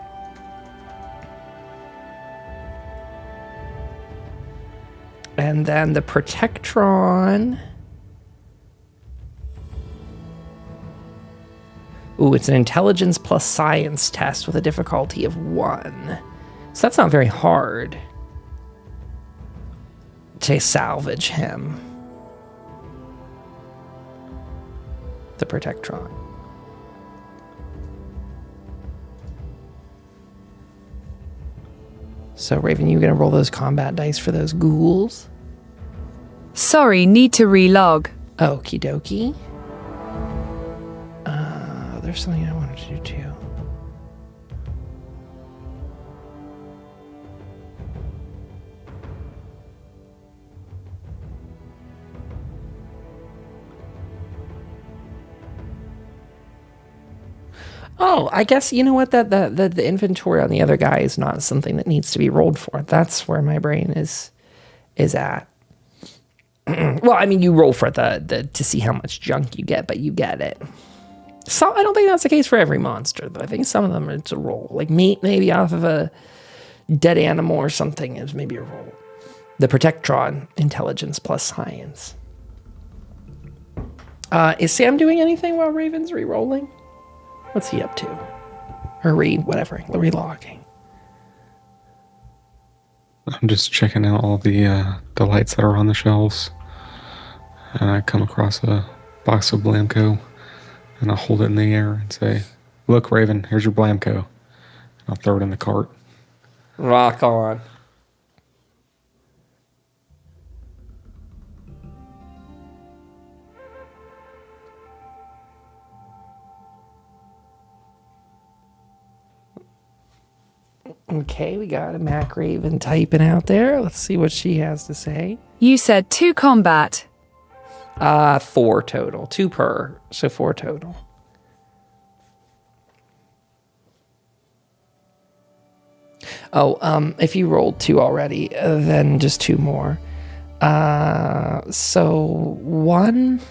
And then the Protectron. Ooh, it's an intelligence plus science test with a difficulty of 1. So that's not very hard to salvage him. The Protectron. So, Raven, you gonna roll those combat dice for those ghouls? Sorry, need to relog. Okie dokie. There's something I wanted to do too. Oh, I guess, you know what, that the inventory on the other guy is not something that needs to be rolled for. That's where my brain is at. Well, I mean, you roll for the to see how much junk you get, but you get it. So I don't think that's the case for every monster, though. I think some of them are to roll. Like meat, maybe off of a dead animal or something is maybe a roll. The Protectron, intelligence plus science. Is Sam doing anything while Raven's re-rolling? What's he up to? Or relogging. I'm just checking out all the lights that are on the shelves. And I come across a box of Blamco. And I'll hold it in the air and say, "Look, Raven, here's your Blamco." And I'll throw it in the cart. Rock on. Okay, we got a Mac Raven typing out there. Let's see what she has to say. You said 2 combat. 4 total. 2 per, so 4 total. Oh, if you rolled 2 already, then just 2 more. So 1.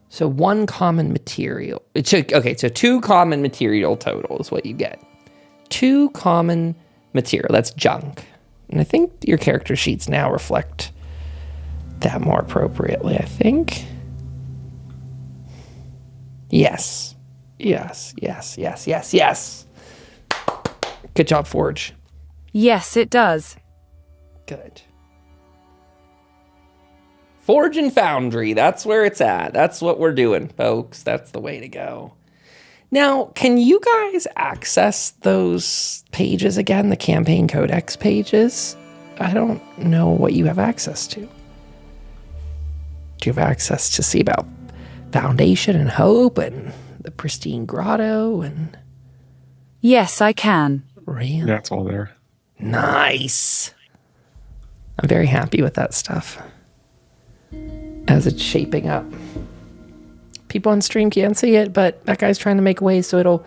So 1 common material. Okay, so 2 common material total is what you get. 2 common material. That's junk. And I think your character sheets now reflect that more appropriately, I think. Yes. Yes. Good job, Forge. Yes, it does. Good. Forge and Foundry, that's where it's at. That's what we're doing, folks. That's the way to go. Now, can you guys access those pages again, the campaign codex pages? I don't know what you have access to. Do you have access to see about Foundation and Hope and the Pristine Grotto and... Yes, I can. Really? Yeah, it's all there. Nice. I'm very happy with that stuff as it's shaping up. People on stream can't see it, but that guy's trying to make ways so it'll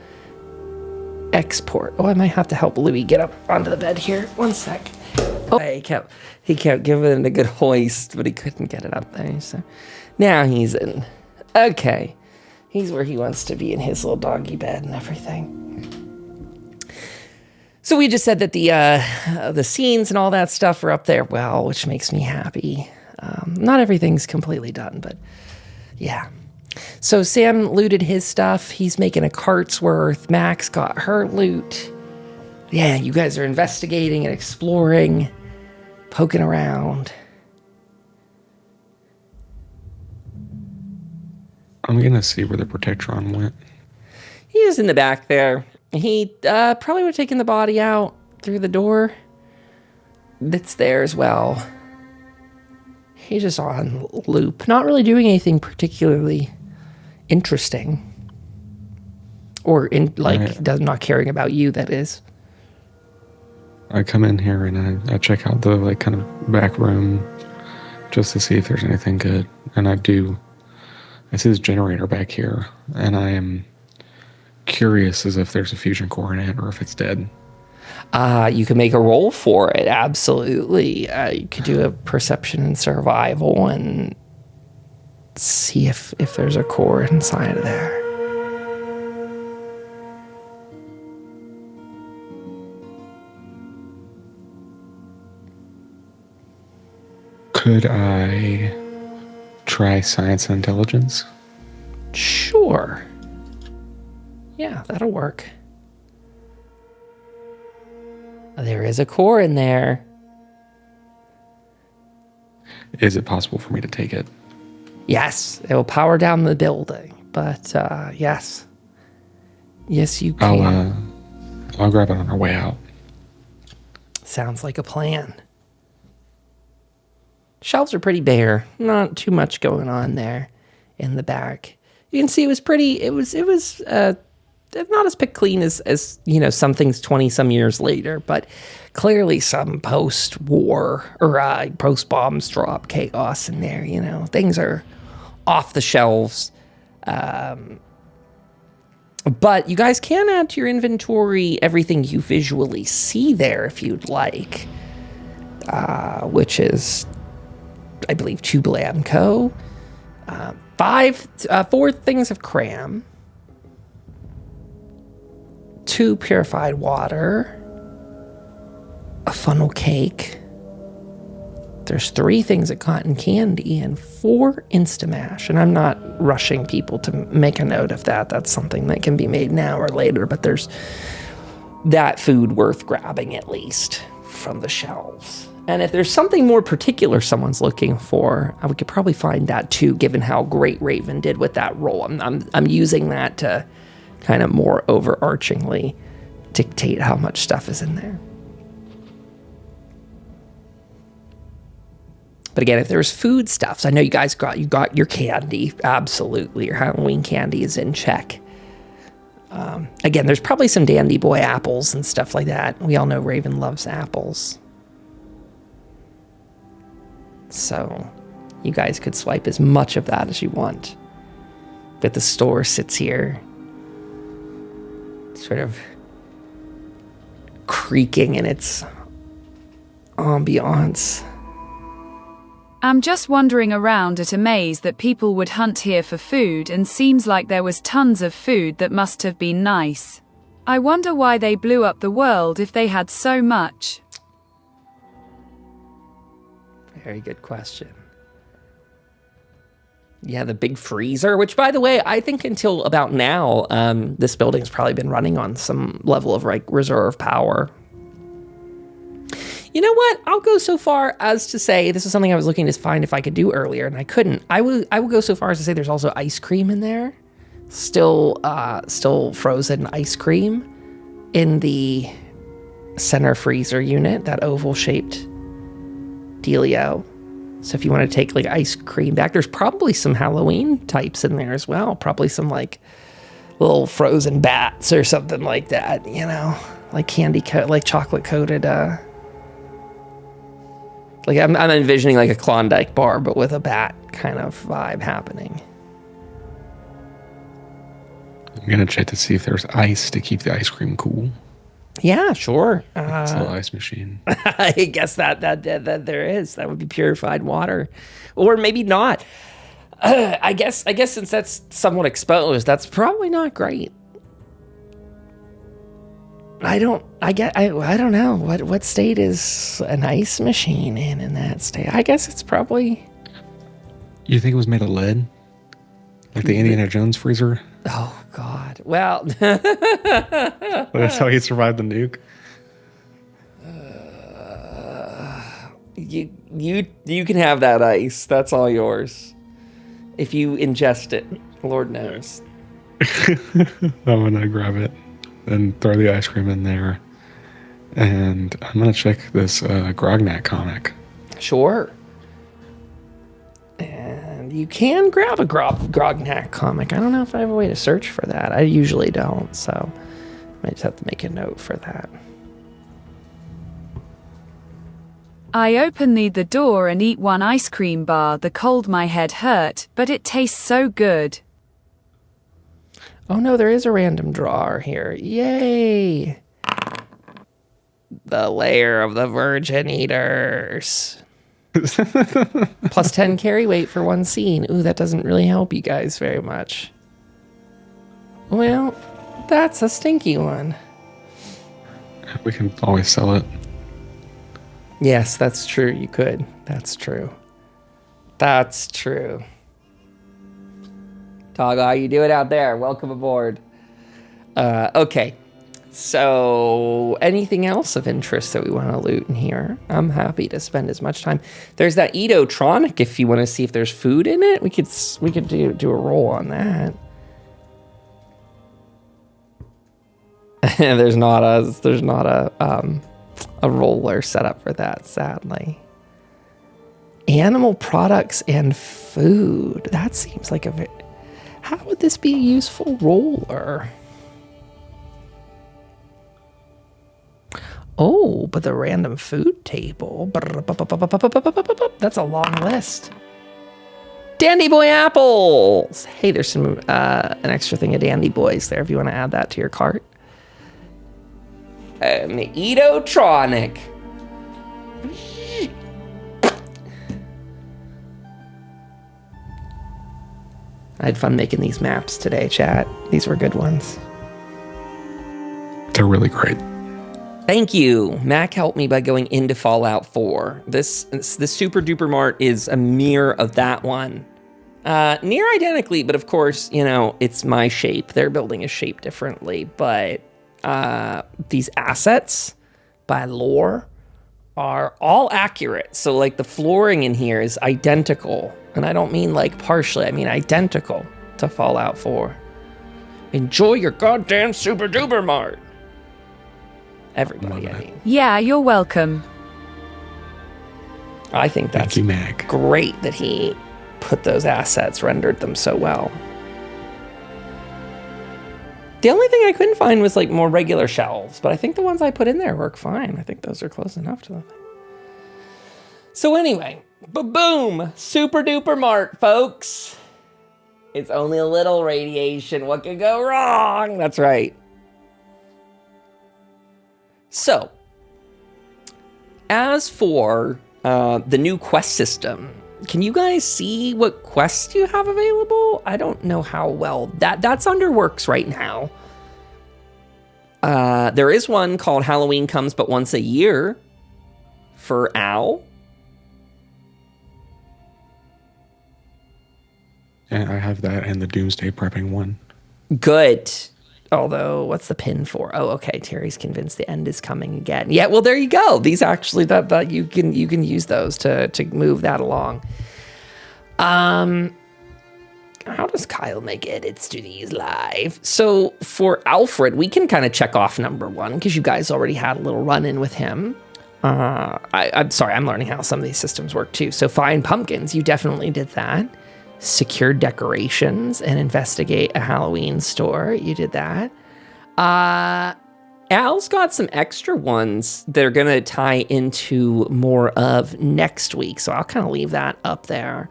export. Oh, I might have to help Louis get up onto the bed here. 1 sec. Oh, he kept giving it a good hoist, but he couldn't get it up there. So now he's in. Okay. He's where he wants to be in his little doggy bed and everything. So we just said that the scenes and all that stuff are up there, well, which makes me happy. Not everything's completely done, but yeah. So Sam looted his stuff. He's making a cart's worth. Max got her loot. Yeah, you guys are investigating and exploring, poking around. I'm going to see where the Protectron went. He is in the back there. He probably would have taken the body out through the door that's there as well. He's just on loop. Not really doing anything particularly interesting. Or not caring about you, that is. I come in here and I check out the like kind of back room just to see if there's anything good. And I see this generator back here, and I am curious as if there's a fusion core in it or if it's dead. You can make a roll for it. Absolutely. You could do a perception and survival and see if there's a core inside of there. Could I try science and intelligence? Sure. Yeah, that'll work. There is a core in there. Is it possible for me to take it? Yes, it will power down the building. But yes. Yes, you can. I'll grab it on our way out. Sounds like a plan. Shelves are pretty bare. Not too much going on there in the back. You can see it was not as picked clean as some things 20 some years later, but clearly some post-war or post-bombs drop chaos in there. Things are off the shelves. But you guys can add to your inventory everything you visually see there if you'd like, which is, I believe, 2 Blamco, 4 things of cram, 2 purified water, a funnel cake. There's 3 things of cotton candy and 4 Instamash. And I'm not rushing people to make a note of that. That's something that can be made now or later, but there's that food worth grabbing at least from the shelves. And if there's something more particular someone's looking for, we could probably find that too, given how great Raven did with that roll. I'm using that to kind of more overarchingly dictate how much stuff is in there. But again, if there's foodstuffs, I know you guys got your candy. Absolutely, your Halloween candy is in check. Again, there's probably some Dandy Boy apples and stuff like that. We all know Raven loves apples. So you guys could swipe as much of that as you want. But the store sits here, sort of creaking in its ambiance. I'm just wandering around at a maze that people would hunt here for food, and seems like there was tons of food that must have been nice. I wonder why they blew up the world if they had so much. Very good question. Yeah, the big freezer, which, by the way, I think until about now, this building's probably been running on some level of reserve power. You know what? I'll go so far as to say, this is something I was looking to find if I could do earlier, and I couldn't. I will go so far as to say there's also ice cream in there. Still frozen ice cream in the center freezer unit, that oval-shaped dealio. So if you want to take like ice cream back, there's probably some Halloween types in there as well. Probably some like little frozen bats or something like that, like like chocolate coated, like I'm envisioning like a Klondike bar, but with a bat kind of vibe happening. I'm going to check to see if there's ice to keep the ice cream cool. Yeah, sure. It's a little ice machine. I guess that there is. That would be purified water. Or maybe not. I guess since that's somewhat exposed, that's probably not great. I don't know. What state is an ice machine in that state? I guess it's probably... You think it was made of lead? Like the Indiana Jones freezer? Oh, God. Well... That's how he survived the nuke? You can have that ice. That's all yours. If you ingest it, Lord knows. I'm going to grab it and throw the ice cream in there. And I'm going to check this Grognak comic. Sure. And you can grab a Grognak comic. I don't know if I have a way to search for that. I usually don't, so I might just have to make a note for that. I open the door and eat one ice cream bar. The cold my head hurt, but it tastes so good. Oh no, there is a random drawer here. Yay! The lair of the virgin eaters. Plus 10 carry weight for one scene. Ooh, that doesn't really help you guys very much. Well, that's a stinky one. We can always sell it. Yes, that's true. You could. That's true. That's true. Toggle, how you doing out there? Welcome aboard. Okay. So, anything else of interest that we want to loot in here? I'm happy to spend as much time. There's that Edotronic if you want to see if there's food in it. We could do a roll on that. There's not a roller set up for that, sadly. Animal products and food. That seems like a how would this be a useful roller? Oh, but the random food table. That's a long list. Dandy Boy apples. Hey, there's some an extra thing of Dandy Boys there if you want to add that to your cart. The Edotronic. I had fun making these maps today, chat. These were good ones. They're really great. Thank you. Mac helped me by going into Fallout 4. This Super Duper Mart is a mirror of that one. Near identically, but of course, you know, it's my shape. Their building is shaped differently, but these assets by lore are all accurate. So like the flooring in here is identical. And I don't mean like partially, I mean identical to Fallout 4. Enjoy your goddamn Super Duper Mart. Everybody, I mean. Yeah, you're welcome. I think that's Thank you, Mag. great that he put those assets, rendered them so well. The only thing I couldn't find was like more regular shelves, but I think the ones I put in there work fine. I think those are close enough to the thing. So anyway, boom, Super Duper Mart, folks. It's only a little radiation. What could go wrong? That's right. So, as for the new quest system, can you guys see what quests you have available? I don't know how well that's under works right now. There is one called Halloween Comes But Once a Year for Al. Yeah, I have that and the Doomsday Prepping one. Good. Although, what's the pin for? Oh, okay. Terry's convinced the end is coming again. Yeah, well, there you go. These actually that you can use those to move that along. How does Kyle make edits to these live? So for Alfred, we can kind of check off number 1 because you guys already had a little run-in with him. I'm sorry, I'm learning how some of these systems work too. So find pumpkins, you definitely did that. Secure decorations and investigate a Halloween store. You did that. Al's got some extra ones that are going to tie into more of next week. So I'll kind of leave that up there.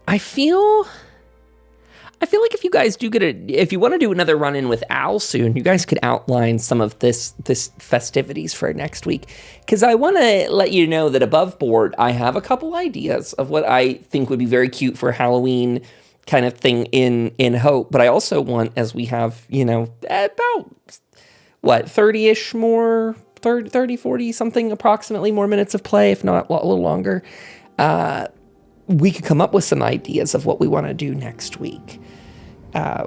I feel like if you guys do if you want to do another run-in with Al soon, you guys could outline some of this festivities for next week. Because I want to let you know that above board, I have a couple ideas of what I think would be very cute for Halloween kind of thing in Hope. But I also want, as we have, you know, about, 30-ish more, 30, 40 something approximately more minutes of play, if not a little longer. We could come up with some ideas of what we want to do next week.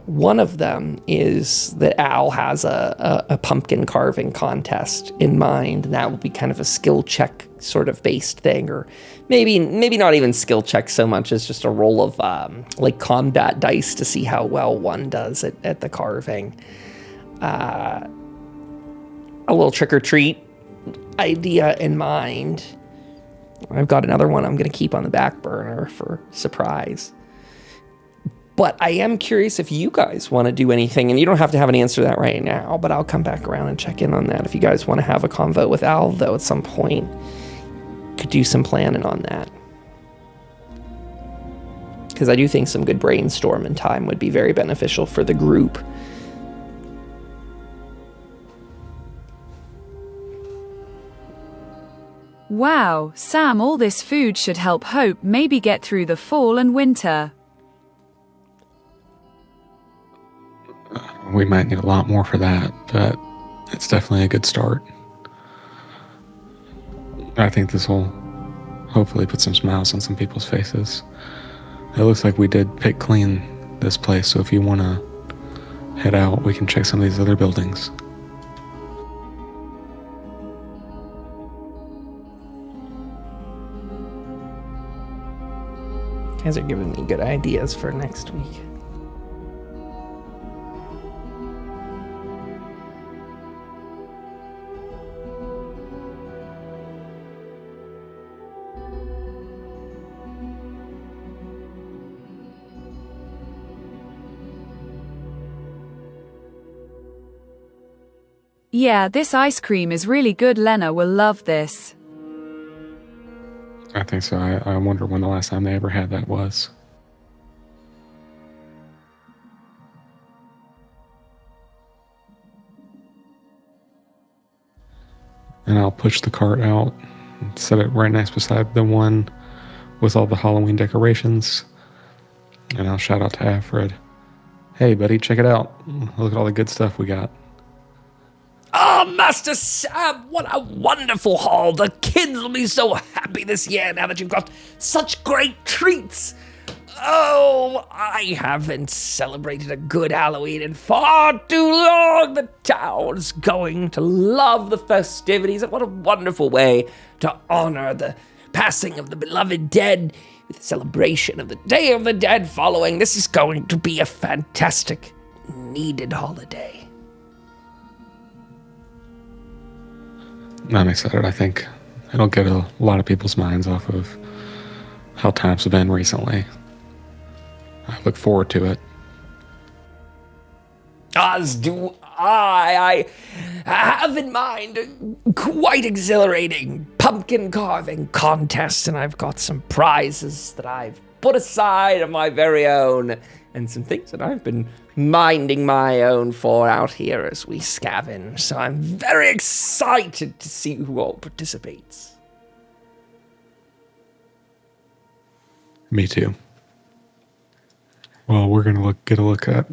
One of them is that Al has a pumpkin carving contest in mind, and that will be kind of a skill check sort of based thing, or maybe not even skill check so much as just a roll of like combat dice to see how well one does at the carving. A little trick or treat idea in mind. I've got another one I'm going to keep on the back burner for surprise. But I am curious if you guys want to do anything, and you don't have to have an answer to that right now, but I'll come back around and check in on that. If you guys want to have a convo with Al, though, at some point, could do some planning on that. Because I do think some good brainstorming time would be very beneficial for the group. Wow, Sam, all this food should help Hope maybe get through the fall and winter. We might need a lot more for that, but it's definitely a good start. I think this will hopefully put some smiles on some people's faces. It looks like we did pick clean this place, so if you want to head out, we can check some of these other buildings. You guys are giving me good ideas for next week. Yeah, this ice cream is really good. Lena will love this. I think so. I wonder when the last time they ever had that was. And I'll push the cart out and set it right next beside the one with all the Halloween decorations. And I'll shout out to Alfred. Hey, buddy, check it out. Look at all the good stuff we got. Oh, Master Sam, what a wonderful haul. The kids will be so happy this year now that you've got such great treats. Oh, I haven't celebrated a good Halloween in far too long. The town's going to love the festivities. And what a wonderful way to honor the passing of the beloved dead with the celebration of the Day of the Dead following. This is going to be a fantastic, needed holiday. I'm excited. I think it'll get a lot of people's minds off of how times have been recently. I look forward to it. As do I. I have in mind a quite exhilarating pumpkin carving contest, and I've got some prizes that I've put aside of my very own, and some things that I've been minding my own for out here as we scavenge. So I'm very excited to see who all participates. Me too. Well, we're going to get a look at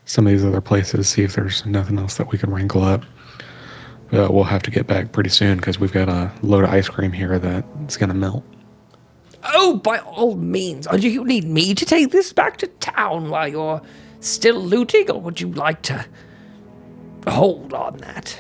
some of these other places, see if there's nothing else that we can wrangle up. But we'll have to get back pretty soon because we've got a load of ice cream here that's going to melt. Oh, by all means. Do you need me to take this back to town while you're still looting, or would you like to hold on that?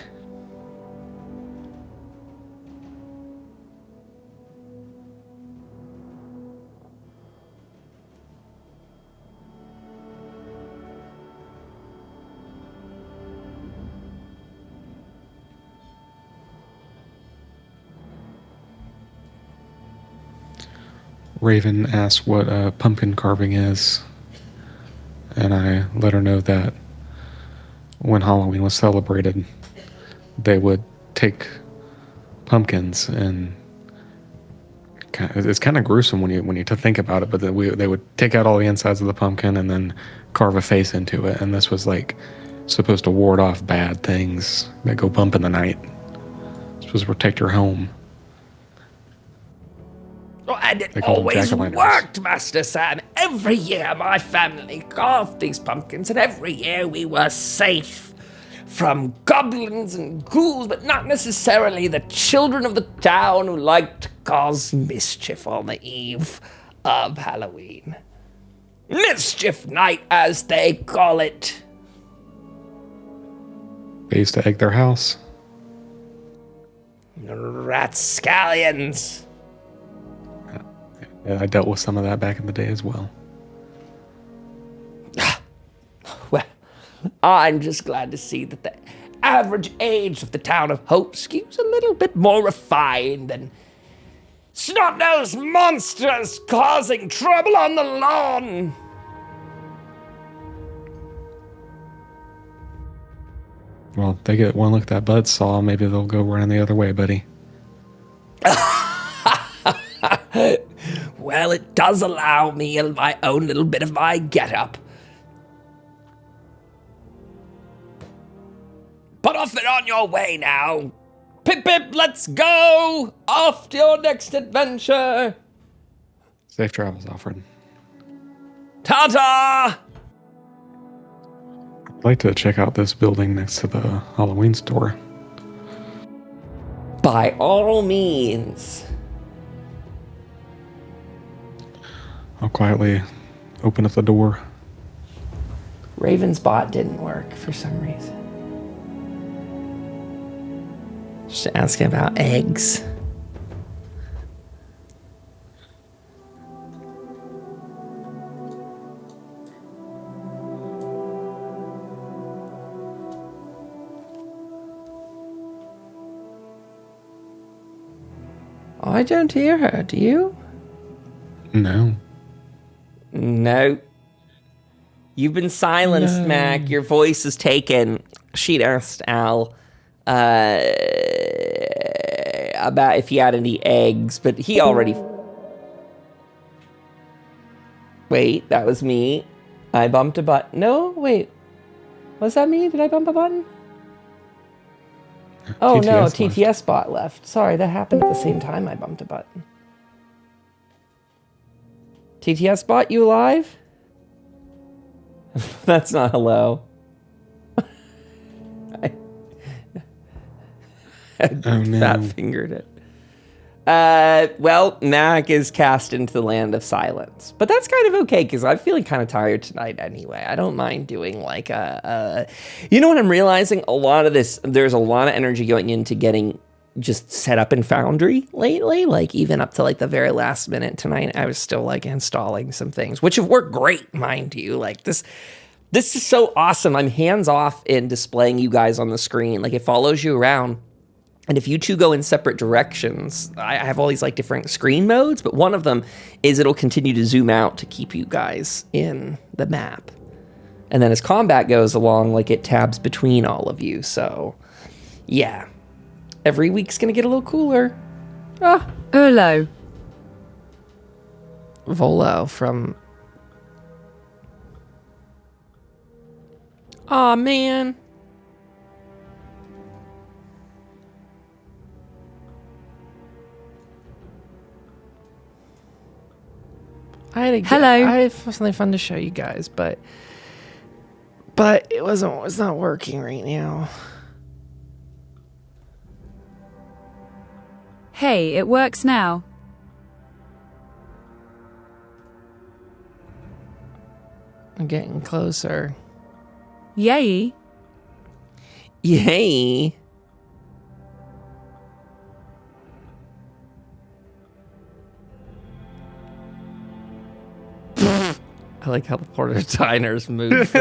Raven asked what pumpkin carving is, and I let her know that when Halloween was celebrated, they would take pumpkins, and it's kind of gruesome when you think about it, but they would take out all the insides of the pumpkin and then carve a face into it, and this was like supposed to ward off bad things that go bump in the night. It's supposed to protect your home. Oh, and it always worked, Master Sam. Every year my family carved these pumpkins, and every year we were safe from goblins and ghouls, but not necessarily the children of the town who liked to cause mischief on the eve of Halloween. Mischief night, as they call it. They used to egg their house. Ratscallions. Yeah, I dealt with some of that back in the day as well. Well, I'm just glad to see that the average age of the town of Hope skews a little bit more refined than snot-nosed monsters causing trouble on the lawn. Well, they get one look at that buzzsaw, maybe they'll go around the other way, buddy. Well, it does allow me my own little bit of my get-up. But off and on your way now. Pip, pip, let's go! Off to your next adventure! Safe travels, Alfred. Ta-ta! I'd like to check out this building next to the Halloween store. By all means. I'll quietly open up the door. Raven's bot didn't work for some reason. Just asking about eggs. I don't hear her, do you? No. No. You've been silenced, Mac. Your voice is taken. She'd asked Al about if he had any eggs, but he already... Wait, that was me. I bumped a button. No, wait. Was that me? Did I bump a button? Oh, no, TTS bot left. Sorry, that happened at the same time I bumped a button. TTS bot, you alive? That's not hello. Oh, no. Fat fingered it. Well, Mac is cast into the land of silence. But that's kind of okay, because I'm feeling kind of tired tonight anyway. I don't mind doing like You know what I'm realizing? A lot of this, there's a lot of energy going into getting just set up in Foundry lately. Like even up to like the very last minute tonight, I was still like installing some things, which have worked great, mind you. Like this is so awesome. I'm hands off in displaying you guys on the screen. Like it follows you around. And if you two go in separate directions, I have all these like different screen modes, but one of them is it'll continue to zoom out to keep you guys in the map. And then as combat goes along, like it tabs between all of you. So yeah, every week's gonna get a little cooler. Urlo. Volo from... Aw, man. Hello. I had something fun to show you guys, but it's not working right now. Hey, it works now. I'm getting closer. Yay. Yay. I like how the Porter Diners move.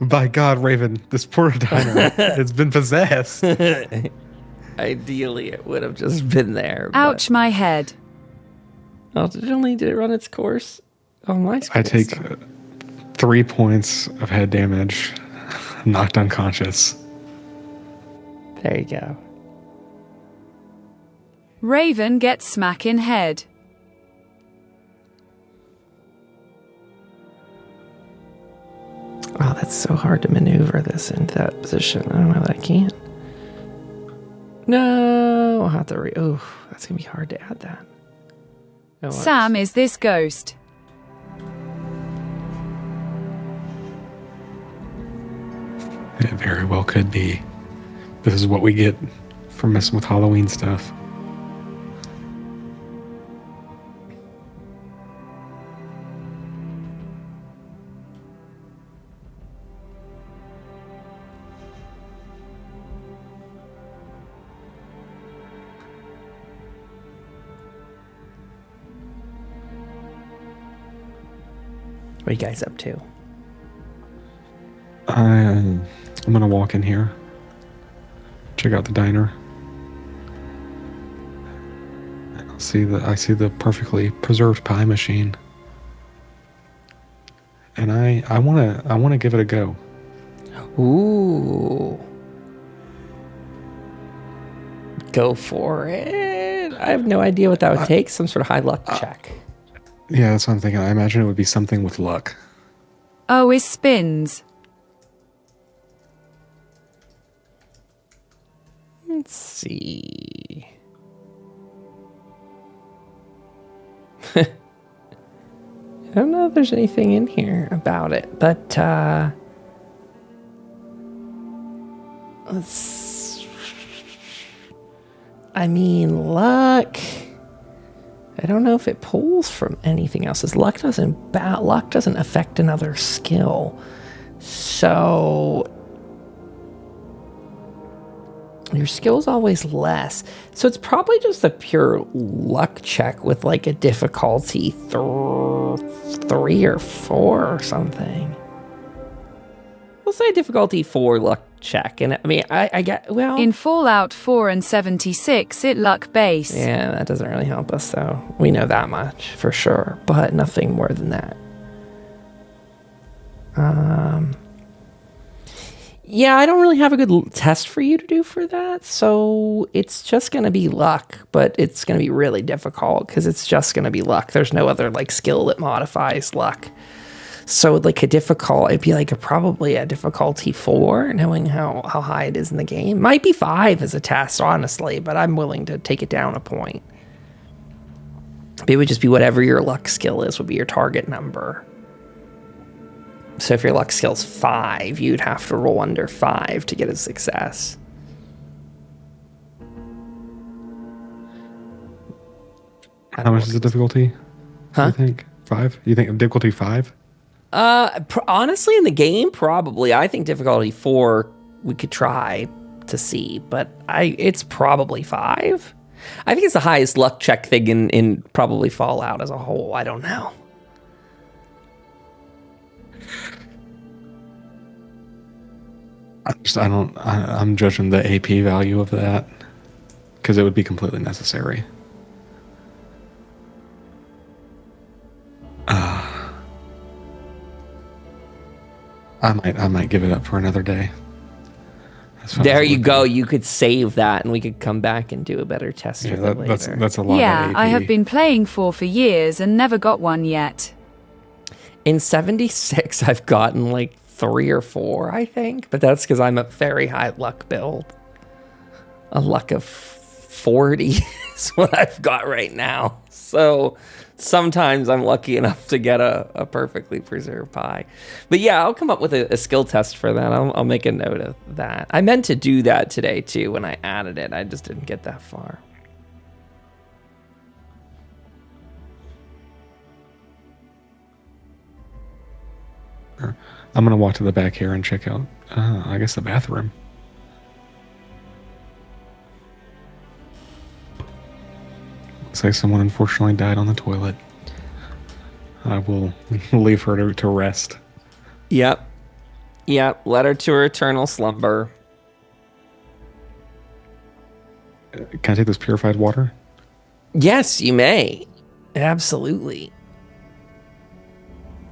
By God, Raven, this poor diner has been possessed. Ideally, it would have just been there. Ouch, my head. Oh, did it run its course? Oh, my I take 3 points of head damage, knocked unconscious. There you go. Raven gets smack in head. Wow, that's so hard to maneuver this into that position. I don't know that I can. No, I'll have to oh, that's gonna be hard to add that. No, Sam is this ghost. It very well could be. This is what we get for messing with Halloween stuff. What are you guys up to? I'm gonna walk in here, check out the diner. I see the perfectly preserved pie machine, and I wanna give it a go. Ooh. Go for it. I have no idea what that would take. Some sort of high luck check. Yeah, that's what I'm thinking. I imagine it would be something with luck. Oh, is spins. Let's see. I don't know if there's anything in here about it, but luck. I don't know if it pulls from anything else. Luck doesn't affect another skill. So your skill's always less. So it's probably just a pure luck check with like a difficulty 3 or 4 or something. We'll say difficulty 4 luck check. And I mean, I get, well... In Fallout 4 and 76, it luck base. Yeah, that doesn't really help us, though. We know that much, for sure. But nothing more than that. Yeah, I don't really have a good test for you to do for that. So it's just going to be luck. But it's going to be really difficult, because it's just going to be luck. There's no other, like, skill that modifies luck. So, like, it'd be like probably a difficulty 4, knowing how high it is in the game. Might be 5 as a test, honestly, but I'm willing to take it down a point. It would just be whatever your luck skill is, would be your target number. So if your luck skill's 5, you'd have to roll under 5 to get a success. How much is the difficulty? Huh? You think 5? You think difficulty 5? Honestly, in the game, probably. I think difficulty 4 we could try to see, but it's probably 5. I think it's the highest luck check thing in probably Fallout as a whole. I don't know. I'm judging the AP value of that, because it would be completely necessary. I might give it up for another day. There you go. You could save that, and we could come back and do a better test with it later. That's a lot. Yeah, of AP. I have been playing 4 for years and never got one yet. In 76, I've gotten like 3 or 4, I think, but that's because I'm a very high luck build. A luck of 40 is what I've got right now. So sometimes I'm lucky enough to get a perfectly preserved pie. But yeah, I'll come up with a skill test for that. I'll make a note of that. I meant to do that today too when I added it. I just didn't get that far. I'm going to walk to the back here and check out, I guess, the bathroom. Looks like someone unfortunately died on the toilet. I will leave her to rest. Yep. Let her to her eternal slumber. Can I take this purified water? Yes, you may. Absolutely.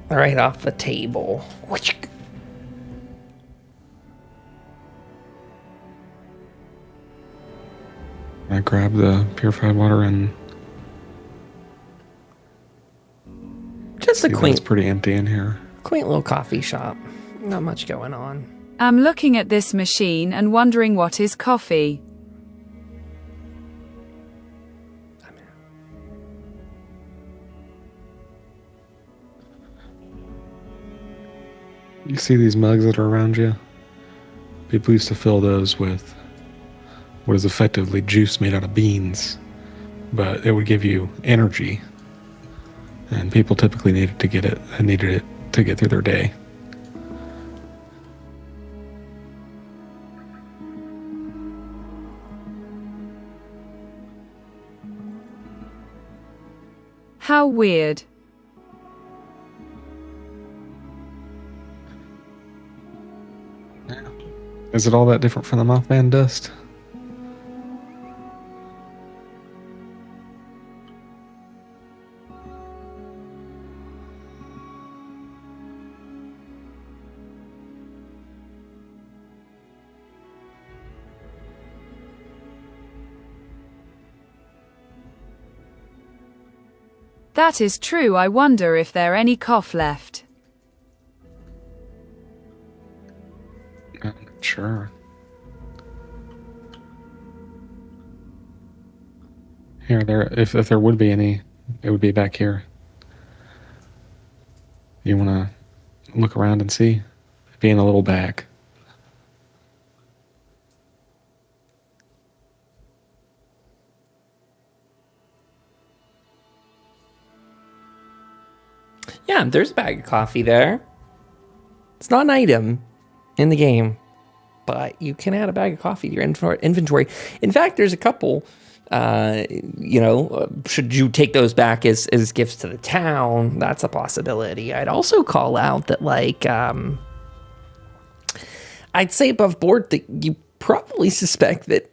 Right off the table. I grab the purified water and just a quaint. It's pretty empty in here. Quaint little coffee shop. Not much going on. I'm looking at this machine and wondering what is coffee. You see these mugs that are around you? People used to fill those with what is effectively juice made out of beans, but it would give you energy, and people typically needed it to get through their day. How weird. Is it all that different from the Mothman dust? That is true. I wonder if there are any cough left. I'm not sure. Here, if there would be any, it would be back here. You want to look around and see? Be in a little bag. Yeah, there's a bag of coffee there. It's not an item in the game, but you can add a bag of coffee to your inventory. In fact, there's a couple. Should you take those back as gifts to the town, that's a possibility. I'd also call out that, I'd say above board that you probably suspect that,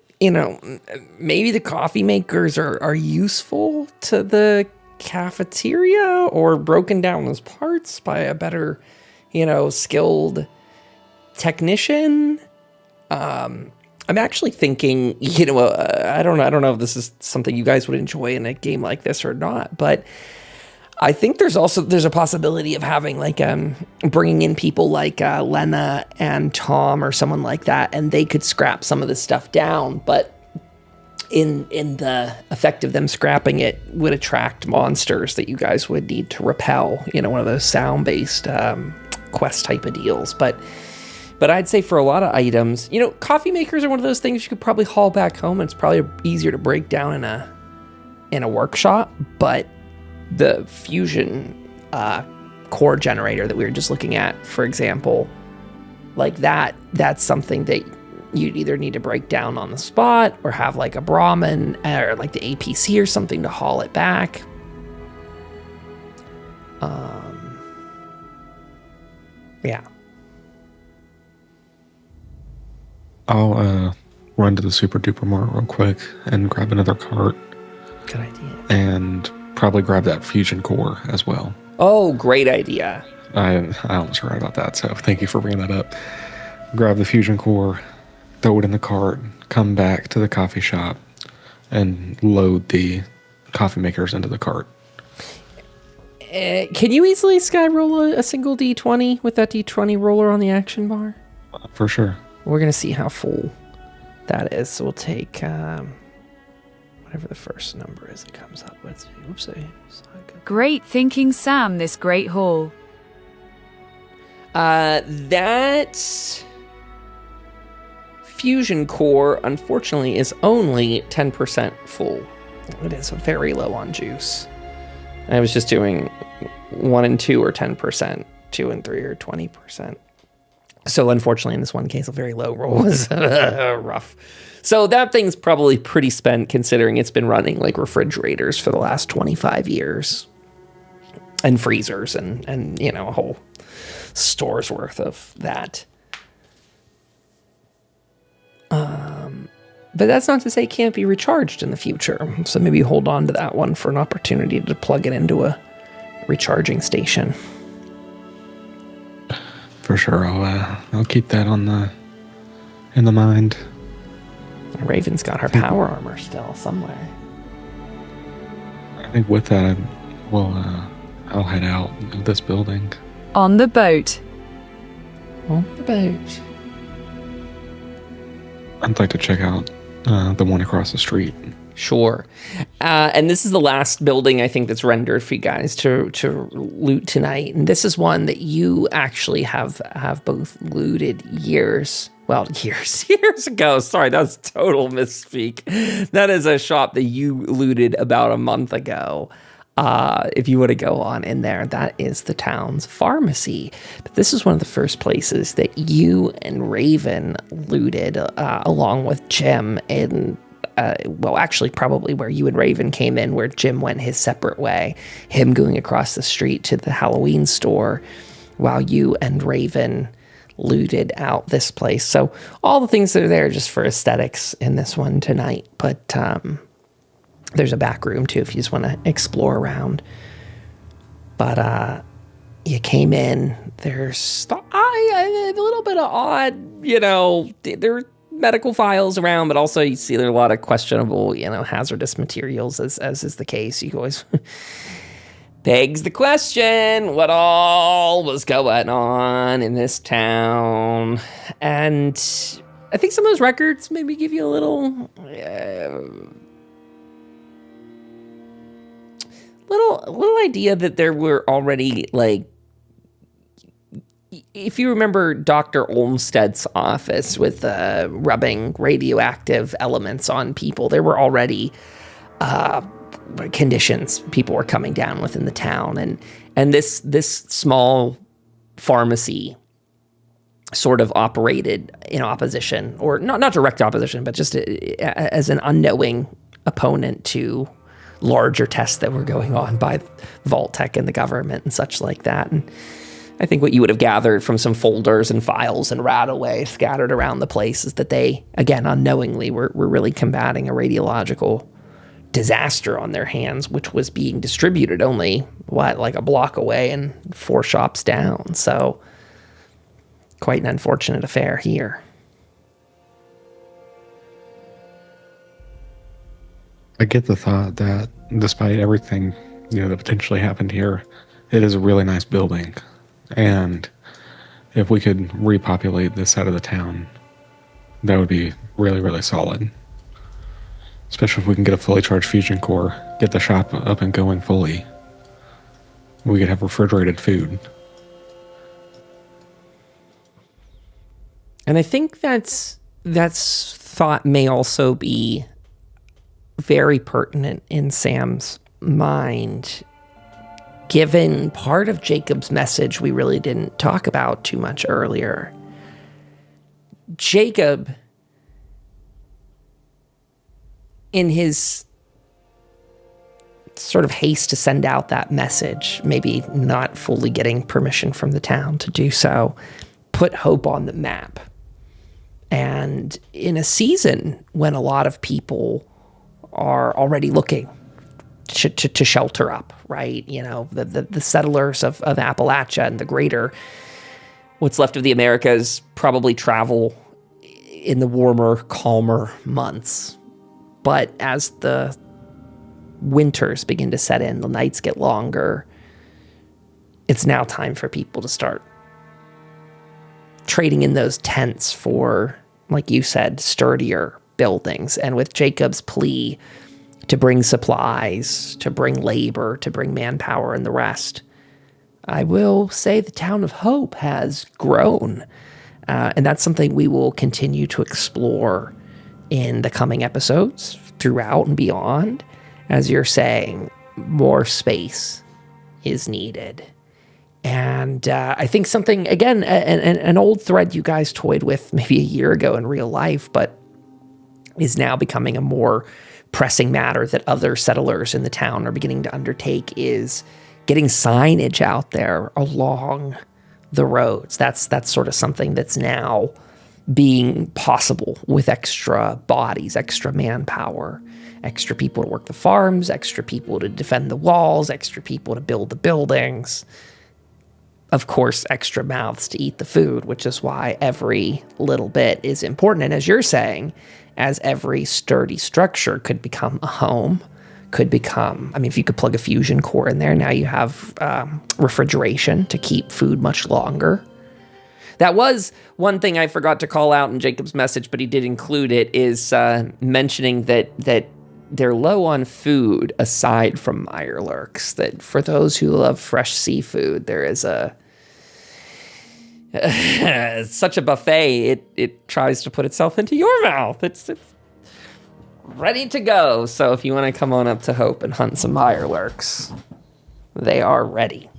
maybe the coffee makers are useful to the cafeteria or broken down as parts by a better, skilled technician. I'm actually thinking, I don't know if this is something you guys would enjoy in a game like this or not, but I think there's a possibility of having bringing in people like Lena and Tom or someone like that, and they could scrap some of this stuff down, but in the effect of them scrapping it would attract monsters that you guys would need to repel, one of those sound-based quest type of deals. But I'd say for a lot of items, coffee makers are one of those things you could probably haul back home, and it's probably easier to break down in a workshop. But the fusion core generator that we were just looking at, for example, that's something that you'd either need to break down on the spot or have a Brahmin or the APC or something to haul it back. Yeah. I'll run to the Super Duper Mart real quick and grab another cart. Good idea. And probably grab that fusion core as well. Oh, great idea. I almost forgot about that, so thank you for bringing that up. Grab the fusion core, throw it in the cart, come back to the coffee shop, and load the coffee makers into the cart. Can you easily sky roll a single D20 with that D20 roller on the action bar? For sure. We're going to see how full that is. So we'll take whatever the first number is it comes up with. Oops. Great thinking, Sam, this great haul. That fusion core, unfortunately, is only 10% full. It is very low on juice. I was just doing 1 and 2 or 10%, 2 and 3 or 20%. So unfortunately, in this one case, a very low roll was rough. So that thing's probably pretty spent, considering it's been running like refrigerators for the last 25 years. And freezers and a whole store's worth of that. But that's not to say it can't be recharged in the future. So maybe hold on to that one for an opportunity to plug it into a recharging station. For sure, I'll keep that in the mind. Raven's got her power armor still somewhere. I think with that, I'll head out of this building. On the boat. On the boat. I'd like to check out the one across the street. Sure. And this is the last building, I think, that's rendered for you guys to loot tonight. And this is one that you actually have both looted years ago. Sorry, that's total misspeak. That is a shop that you looted about a month ago. If you want to go on in there, that is the town's pharmacy. But this is one of the first places that you and Raven looted, along with Jim, in actually probably where you and Raven came in, where Jim went his separate way, him going across the street to the Halloween store, while you and Raven looted out this place. So all the things that are there just for aesthetics in this one tonight, but there's a back room too if you just want to explore around. But you came in, there's a little bit of odd, there are medical files around, but also you see there are a lot of questionable, hazardous materials, as is the case. You always begs the question, what all was going on in this town? And I think some of those records maybe give you a little idea that there were already, like, if you remember Dr. Olmsted's office with rubbing radioactive elements on people, there were already conditions people were coming down with in the town, and this small pharmacy sort of operated in opposition, or not direct opposition, but just as an unknowing opponent to larger tests that were going on by vault-tec and the government and such like that. And I think what you would have gathered from some folders and files and rat-away scattered around the place is that they, again, unknowingly were really combating a radiological disaster on their hands, which was being distributed only, like a block away and 4 shops down. So quite an unfortunate affair here. I get the thought that despite everything, that potentially happened here, it is a really nice building. And if we could repopulate this side of the town, that would be really, really solid. Especially if we can get a fully charged fusion core, get the shop up and going fully. We could have refrigerated food. And I think that's thought may also be very pertinent in Sam's mind, given part of Jacob's message we really didn't talk about too much earlier. Jacob, in his sort of haste to send out that message, maybe not fully getting permission from the town to do so, put Hope on the map. And in a season when a lot of people are already looking to shelter up, right? The settlers of Appalachia and the greater, what's left of the Americas, probably travel in the warmer, calmer months. But as the winters begin to set in, the nights get longer, it's now time for people to start trading in those tents for, like you said, sturdier buildings. And with Jacob's plea to bring supplies, to bring labor, to bring manpower and the rest, I will say the town of Hope has grown. And that's something we will continue to explore in the coming episodes throughout and beyond. As you're saying, more space is needed. And I think something, again, an old thread you guys toyed with maybe a year ago in real life, but is now becoming a more pressing matter that other settlers in the town are beginning to undertake, is getting signage out there along the roads. That's sort of something that's now being possible with extra bodies, extra manpower, extra people to work the farms, extra people to defend the walls, extra people to build the buildings. Of course, extra mouths to eat the food, which is why every little bit is important. And as you're saying, as every sturdy structure could become a home, if you could plug a fusion core in there, now you have refrigeration to keep food much longer. That was one thing I forgot to call out in Jacob's message, but he did include it, is mentioning that they're low on food aside from Mirelurks, that for those who love fresh seafood, there is such a buffet, it tries to put itself into your mouth. It's ready to go. So if you want to come on up to Hope and hunt some Mirelurks, they are ready.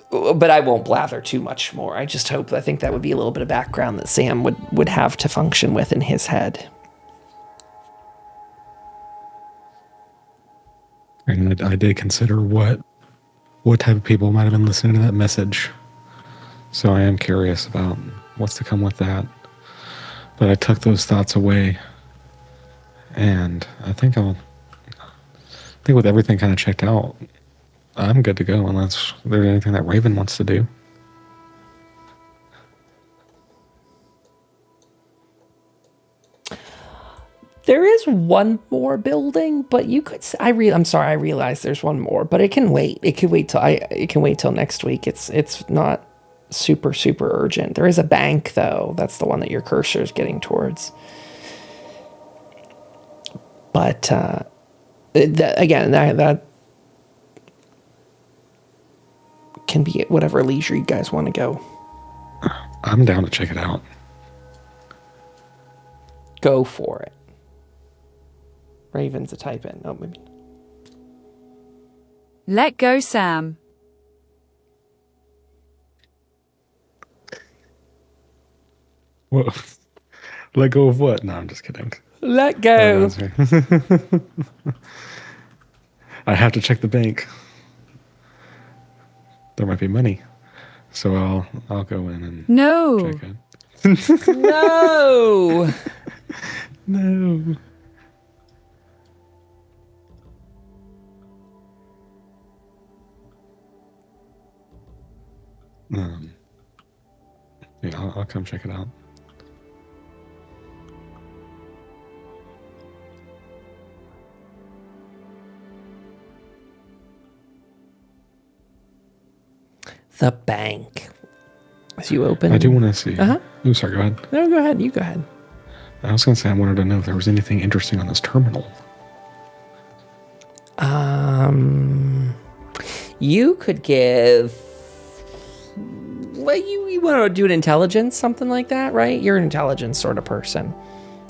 But I won't blather too much more. I think that would be a little bit of background that Sam would have to function with in his head. And I did consider what type of people might have been listening to that message. So I am curious about what's to come with that. But I took those thoughts away. And I think with everything kind of checked out, I'm good to go unless there's anything that Raven wants to do. There is one more building, but you could. I'm sorry. I realize there's one more, but it can wait. It can wait till next week. It's not super urgent. There is a bank though. That's the one that your cursor is getting towards. But that can be at whatever leisure you guys want to go. I'm down to check it out. Go for it. Raven's a type in. Oh, maybe. Let go, Sam. Whoa. Let go of what? No, I'm just kidding. Let go. I have to check the bank. There might be money. So I'll go in and check it. No. No. Yeah, I'll come check it out. The bank. As you open, I do want to see. Uh-huh. Oh, sorry. Go ahead. No, go ahead. You go ahead. I was going to say I wanted to know if there was anything interesting on this terminal. You could give. Well, you want to do an intelligence, something like that, right? You're an intelligence sort of person.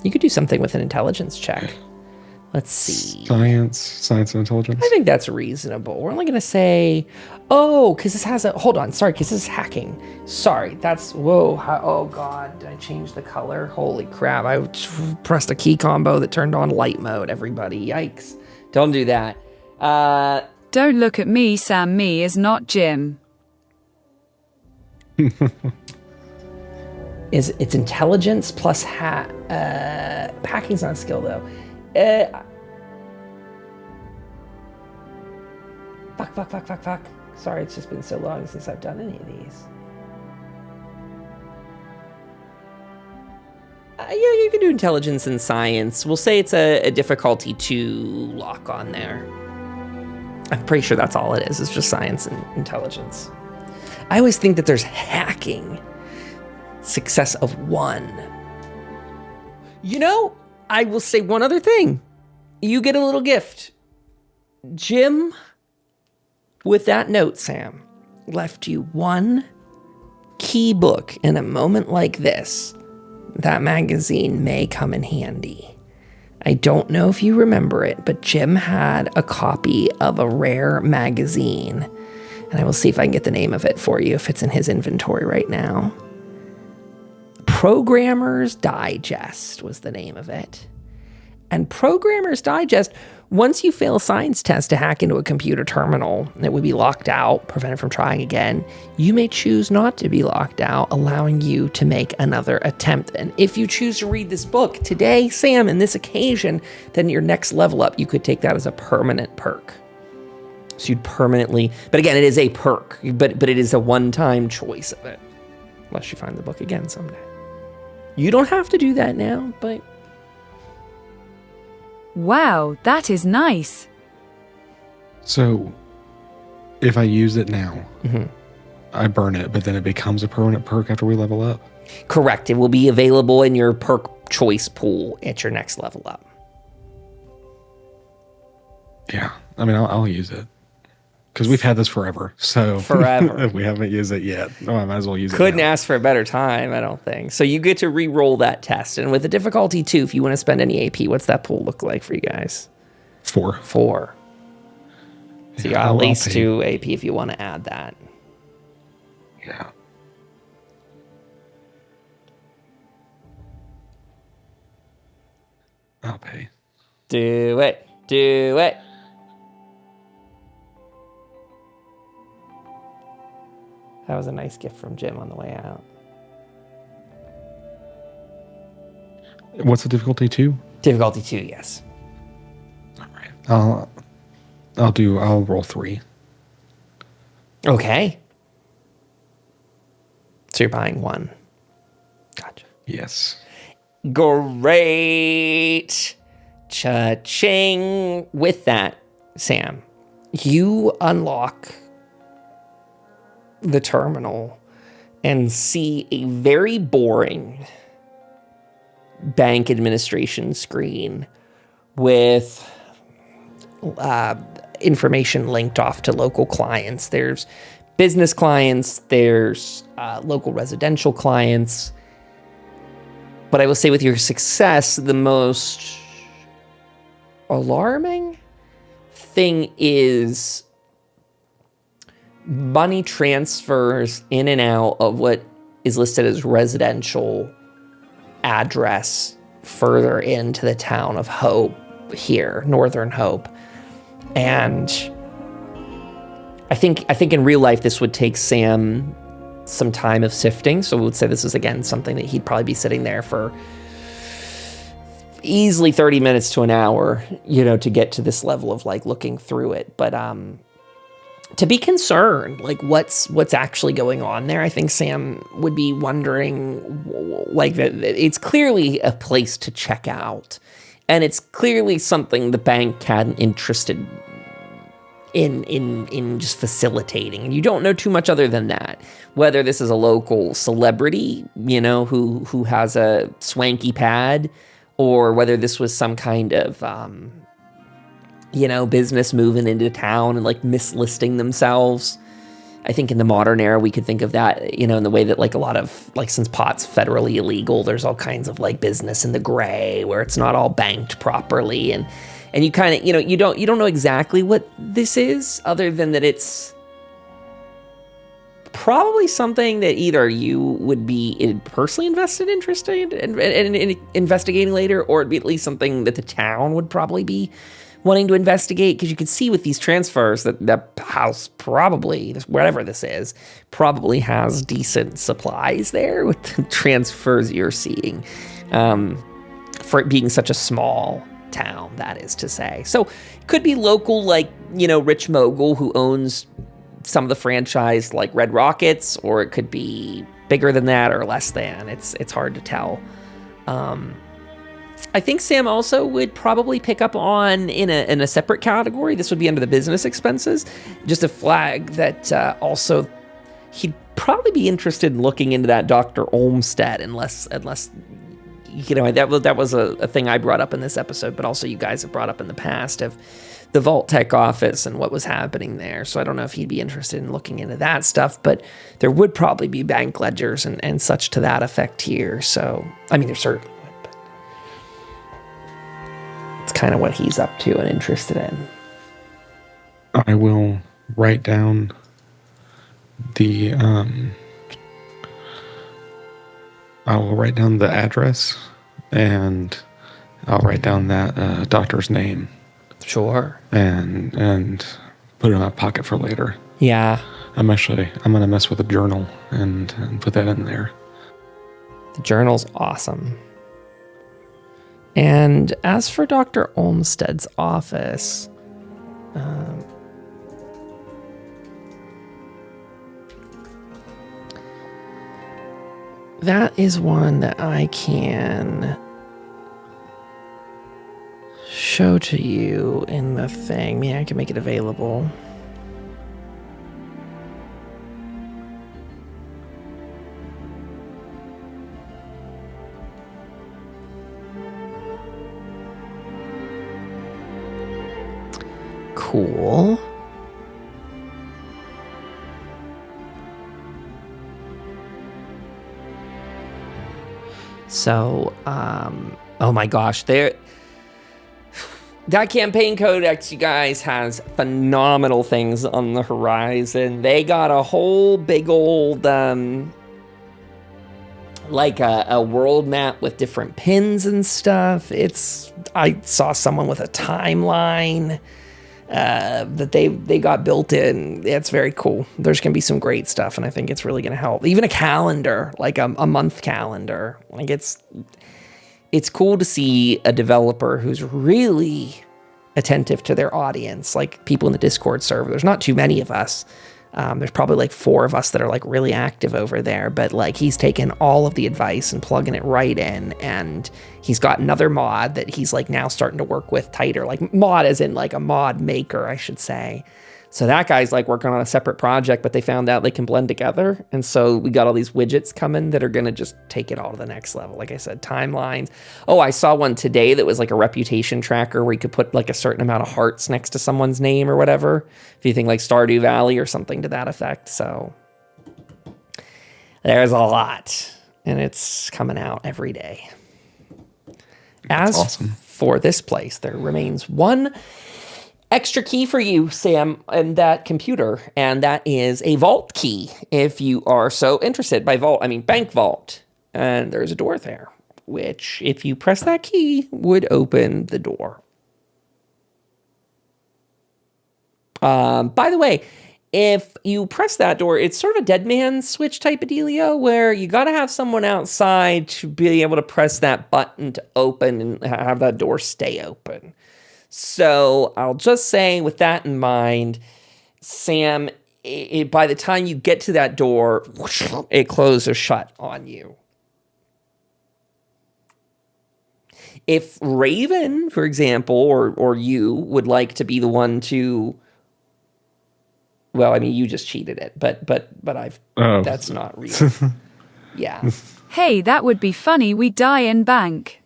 You could do something with an intelligence check. Let's see. Science and intelligence? I think that's reasonable. We're only going to say, because this has because this is hacking. Sorry, oh God, did I change the color? Holy crap, I pressed a key combo that turned on light mode, everybody. Yikes. Don't do that. Don't look at me, Sam. Me is not Jim. It's intelligence plus hacking's not a skill though. Fuck. Sorry, it's just been so long since I've done any of these. Yeah, you can do intelligence and science. We'll say it's a difficulty 2 lock on there. I'm pretty sure that's all it is. It's just science and intelligence. I always think that there's hacking. Success of 1. I will say one other thing. You get a little gift. Jim, with that note, Sam, left you 1 key book. In a moment like this, that magazine may come in handy. I don't know if you remember it, but Jim had a copy of a rare magazine. And I will see if I can get the name of it for you if it's in his inventory right now. Programmer's Digest was the name of it. And Programmer's Digest, once you fail a science test to hack into a computer terminal, it would be locked out, prevented from trying again. You may choose not to be locked out, allowing you to make another attempt. And if you choose to read this book today, Sam, in this occasion, then your next level up, you could take that as a permanent perk. So you'd permanently, but again, it is a perk, but it is a one-time choice of it. Unless you find the book again someday. You don't have to do that now, but... Wow, that is nice. So, if I use it now, I burn it, but then it becomes a permanent perk after we level up? Correct. It will be available in your perk choice pool at your next level up. Yeah. I mean, I'll use it. Because we've had this forever. So forever. If we haven't used it yet, I might as well use it. Couldn't ask for a better time, I don't think. So you get to re-roll that test. And with the difficulty 2, if you want to spend any AP, what's that pool look like for you guys? 4. So you got at least 2 AP if you want to add that. Yeah. I'll pay. Do it. That was a nice gift from Jim on the way out. What's the difficulty 2? Difficulty 2, yes. All right. I'll roll 3. Okay. So you're buying 1. Gotcha. Yes. Great. Cha-ching. With that, Sam, you unlock the terminal and see a very boring bank administration screen with information linked off to local clients. There's business clients, there's local residential clients. But I will say with your success, the most alarming thing is money transfers in and out of what is listed as residential address further into the town of Hope here, Northern Hope. And I think in real life this would take Sam some time of sifting. So we would say this is again something that he'd probably be sitting there for easily 30 minutes to an hour, to get to this level of like looking through it. But to be concerned, like what's actually going on there, I think Sam would be wondering, like, that it's clearly a place to check out, and it's clearly something the bank had an interest in just facilitating. And you don't know too much other than that. Whether this is a local celebrity, who has a swanky pad, or whether this was some kind of business moving into town and like mislisting themselves. I think in the modern era, we could think of that, in the way that like a lot of, like, since pot's federally illegal, there's all kinds of like business in the gray where it's not all banked properly. And you kind of, you don't know exactly what this is, other than that it's probably something that either you would be personally interested in investigating later, or it'd be at least something that the town would probably be wanting to investigate, because you can see with these transfers that house probably, whatever this is, probably has decent supplies there with the transfers you're seeing, for it being such a small town, that is to say. So it could be local, like, rich mogul who owns some of the franchise, like Red Rockets, or it could be bigger than that or less than. It's hard to tell. I think Sam also would probably pick up on, in a separate category, this would be under the business expenses, just a flag that also he'd probably be interested in looking into that Dr. Olmsted, unless that was a thing I brought up in this episode, but also you guys have brought up in the past, of the vault-tec office and what was happening there. So I don't know if he'd be interested in looking into that stuff, but there would probably be bank ledgers and such to that effect here. So, I mean, there certainly would, but it's kind of what he's up to and interested in. I will write down the address, and I'll write down that doctor's name. Sure. And put it in my pocket for later. Yeah. I'm gonna mess with a journal and put that in there. The journal's awesome. And as for Dr. Olmsted's office, that is one that I can show to you in the thing. I can make it available. Cool. So, oh my gosh, that campaign codex, you guys, has phenomenal things on the horizon. They got a whole big old, like a world map with different pins and stuff. I saw someone with a timeline that they got built in. It's very cool. There's gonna be some great stuff, and I think it's really gonna help. Even a calendar, like a month calendar. Like it's cool to see a developer who's really attentive to their audience, like people in the Discord server. There's not too many of us, There's probably like 4 of us that are like really active over there, but like he's taken all of the advice and plugging it right in, and he's got another mod that he's like now starting to work with tighter, like mod as in like a mod maker, I should say. So that guy's like working on a separate project, but they found out they can blend together. And so we got all these widgets coming that are going to just take it all to the next level. Like I said, timelines. Oh, I saw one today that was like a reputation tracker where you could put like a certain amount of hearts next to someone's name or whatever. If you think like Stardew Valley or something to that effect. So there's a lot, and it's coming out every day. As awesome. For this place, there remains one extra key for you, Sam, in that computer, and that is a vault key, if you are so interested. By vault, I mean bank vault. And there's a door there, which, if you press that key, would open the door. By the way, if you press that door, it's sort of a dead man's switch type of dealio, where you got to have someone outside to be able to press that button to open and have that door stay open. So I'll just say, with that in mind, Sam, by the time you get to that door, it closes shut on you. If Raven, for example, or you would like to be the one to, well, I mean, you just cheated it, but that's not real. Yeah. Hey, that would be funny. We die in bank.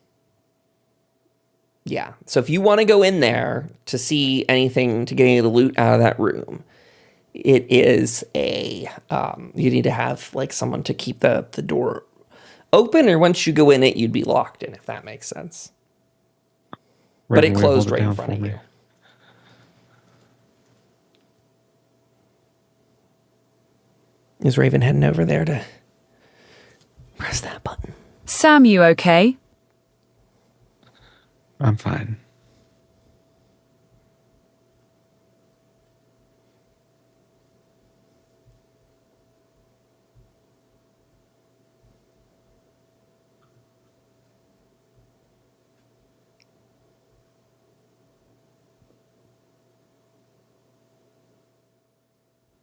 Yeah, so if you want to go in there to see anything, to get any of the loot out of that room, it is you need to have like someone to keep the door open, or once you go in it, you'd be locked in, if that makes sense. But it closed right in front of you. Is Raven heading over there to press that button? Sam, you okay? I'm fine.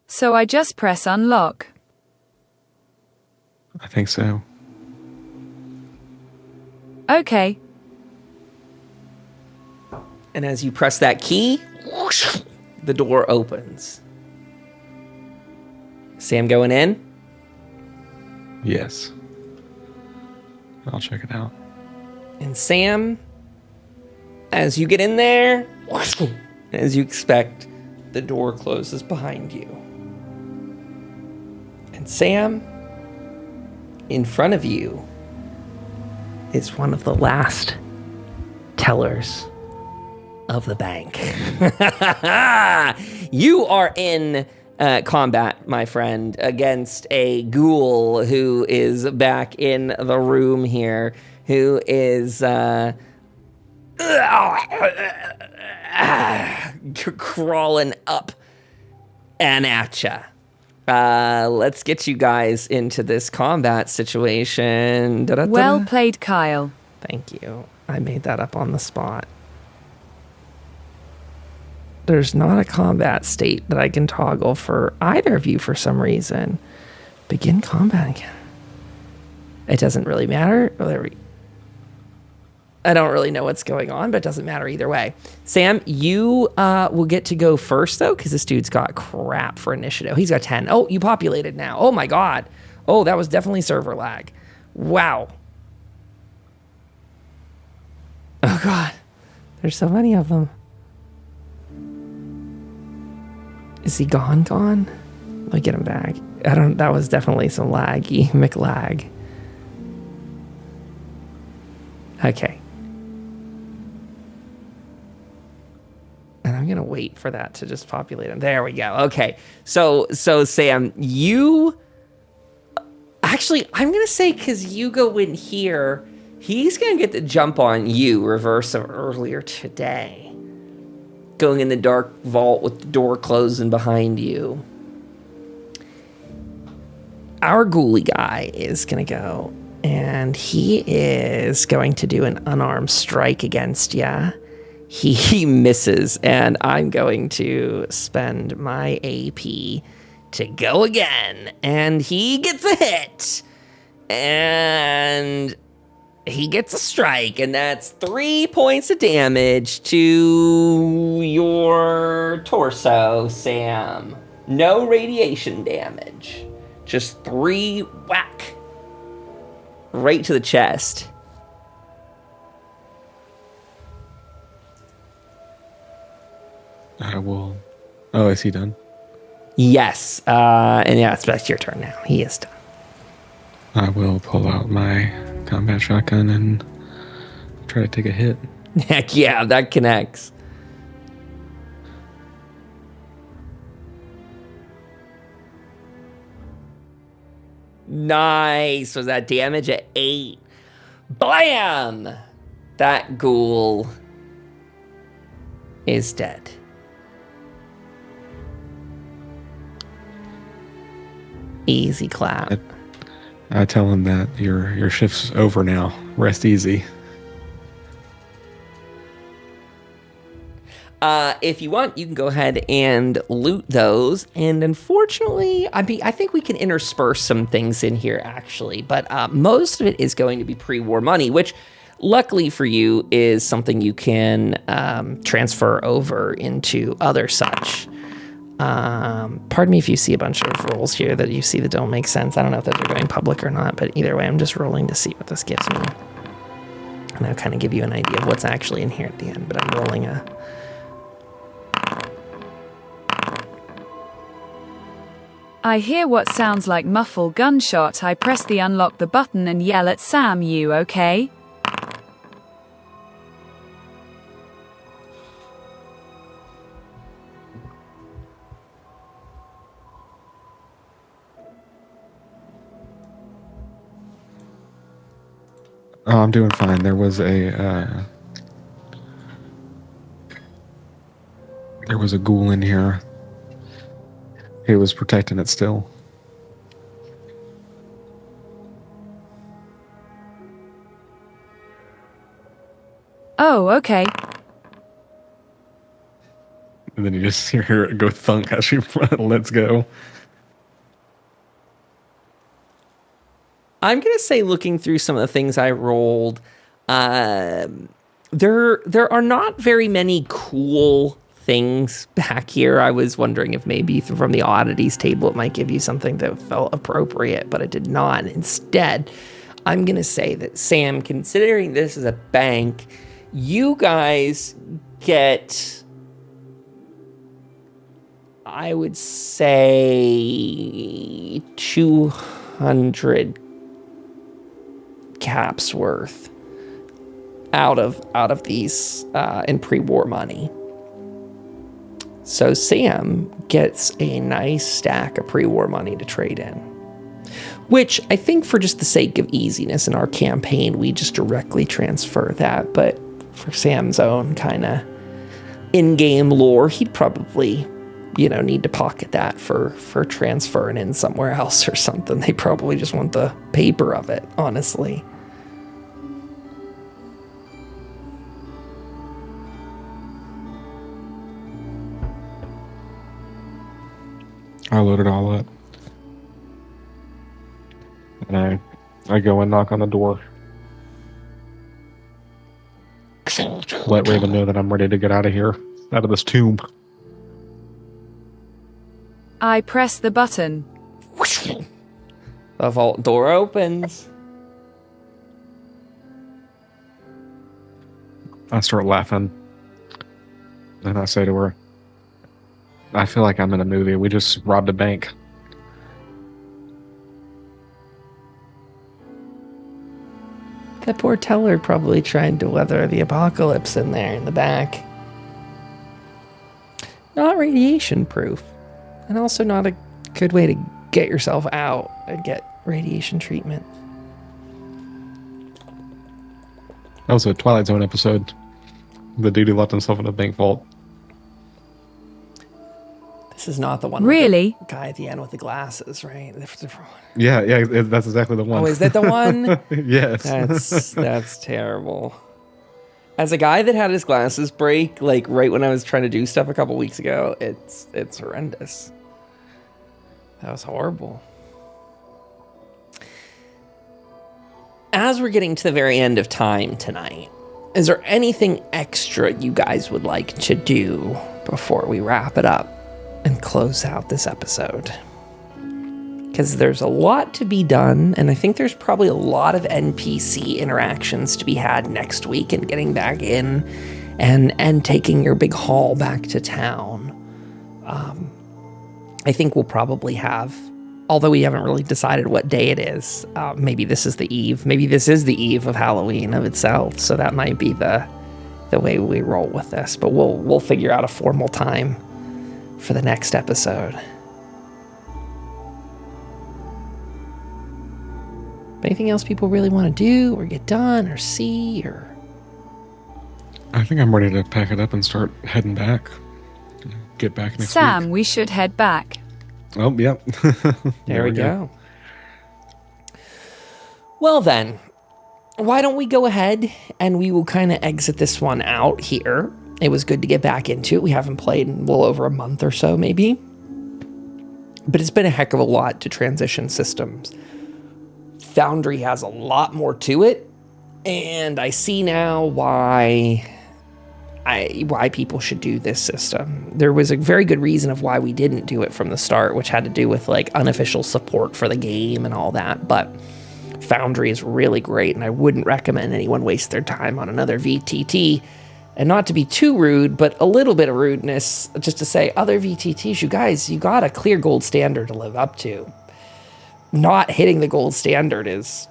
So I just press unlock. I think so. Okay. And as you press that key, whoosh, the door opens. Sam going in? Yes. I'll check it out. And Sam, as you get in there, whoosh, as you expect, the door closes behind you. And Sam, in front of you, is one of the last tellers of the bank. You are in combat, my friend, against a ghoul who is back in the room here, who is crawling up and at ya. Let's get you guys into this combat situation. Da-da-da. Well played, Kyle. Thank you. I made that up on the spot. There's not a combat state that I can toggle for either of you for some reason. Begin combat again. It doesn't really matter. I don't really know what's going on, but it doesn't matter either way. Sam, you will get to go first, though, because this dude's got crap for initiative. He's got 10. Oh, you populated now. Oh, my God. Oh, that was definitely server lag. Wow. Oh, God. There's so many of them. Is he gone? Let me get him back. That was definitely some laggy McLag. Okay. And I'm going to wait for that to just populate him. There we go. Okay. So Sam, you... Actually, I'm going to say because you go in here, he's going to get the jump on you, reverse of earlier today. Going in the dark vault with the door closing behind you. Our ghoulie guy is going to go, and he is going to do an unarmed strike against ya. He misses, and I'm going to spend my AP to go again. And he gets a hit. And he gets a strike. And that's 3 points of damage to your torso, Sam. No radiation damage. Just 3 whack. Right to the chest. I will... Oh, is he done? Yes. And yeah, it's back to your turn now. He is done. I will pull out my combat shotgun and try to take a hit. Heck yeah, that connects. Nice. Was that damage at 8? Blam! That ghoul is dead. Easy clap. I tell him that your shift's over now. Rest easy. If you want, you can go ahead and loot those. And unfortunately, I think we can intersperse some things in here, actually. But most of it is going to be pre-war money, which, luckily for you, is something you can transfer over into other such. Pardon me if you see a bunch of rolls here that you see that don't make sense. I don't know if those are going public or not, but either way, I'm just rolling to see what this gives me. And I'll kind of give you an idea of what's actually in here at the end, but I'm rolling a... I hear what sounds like muffled gunshot. I press the unlock the button and yell at Sam, "You okay?" Oh, I'm doing fine. There was a ghoul in here. He was protecting it still. Oh, okay. And then you just hear it go thunk as she lets go. I'm going to say, looking through some of the things I rolled, there are not very many cool things back here. I was wondering if maybe from the oddities table it might give you something that felt appropriate, but it did not. Instead, I'm going to say that, Sam, considering this is a bank, you guys get, I would say, 200 caps worth out of these in pre-war money. So Sam gets a nice stack of pre-war money to trade in, which I think, for just the sake of easiness in our campaign, we just directly transfer that. But for Sam's own kind of in-game lore, he'd probably, need to pocket that for transferring in somewhere else or something. They probably just want the paper of it, honestly. I load it all up. And I go and knock on the door. Let Raven know that I'm ready to get out of here. Out of this tomb. I press the button. The vault door opens. I start laughing. Then I say to her, I feel like I'm in a movie. We just robbed a bank. That poor teller probably tried to weather the apocalypse in there in the back. Not radiation proof. And also not a good way to get yourself out and get radiation treatment. That was a Twilight Zone episode. The dude who locked himself in a bank vault. This is not the one Really? with the guy at the end with the glasses, right? Yeah, that's exactly the one. Oh, is that the one? Yes. That's terrible. As a guy that had his glasses break, like right when I was trying to do stuff a couple weeks ago, it's horrendous. That was horrible. As we're getting to the very end of time tonight, is there anything extra you guys would like to do before we wrap it up and close out this episode? Because there's a lot to be done, and I think there's probably a lot of NPC interactions to be had next week and getting back in and taking your big haul back to town. I think we'll probably have, although we haven't really decided what day it is, maybe this is the eve. Maybe this is the eve of Halloween of itself, so that might be the way we roll with this. But we'll figure out a formal time for the next episode. Anything else people really want to do or get done or see or... I think I'm ready to pack it up and start heading back. Get back next week. Sam, we should head back. Oh, yep. There we go. Well then, why don't we go ahead and we will kind of exit this one out here. It was good to get back into it. We haven't played in well over a month or so, maybe. But it's been a heck of a lot to transition systems. Foundry has a lot more to it, and I see now why people should do this system. There was a very good reason of why we didn't do it from the start, which had to do with like unofficial support for the game and all that. But Foundry is really great, and I wouldn't recommend anyone waste their time on another VTT. And not to be too rude, but a little bit of rudeness, just to say, other VTTs, you guys, you got a clear gold standard to live up to. Not hitting the gold standard is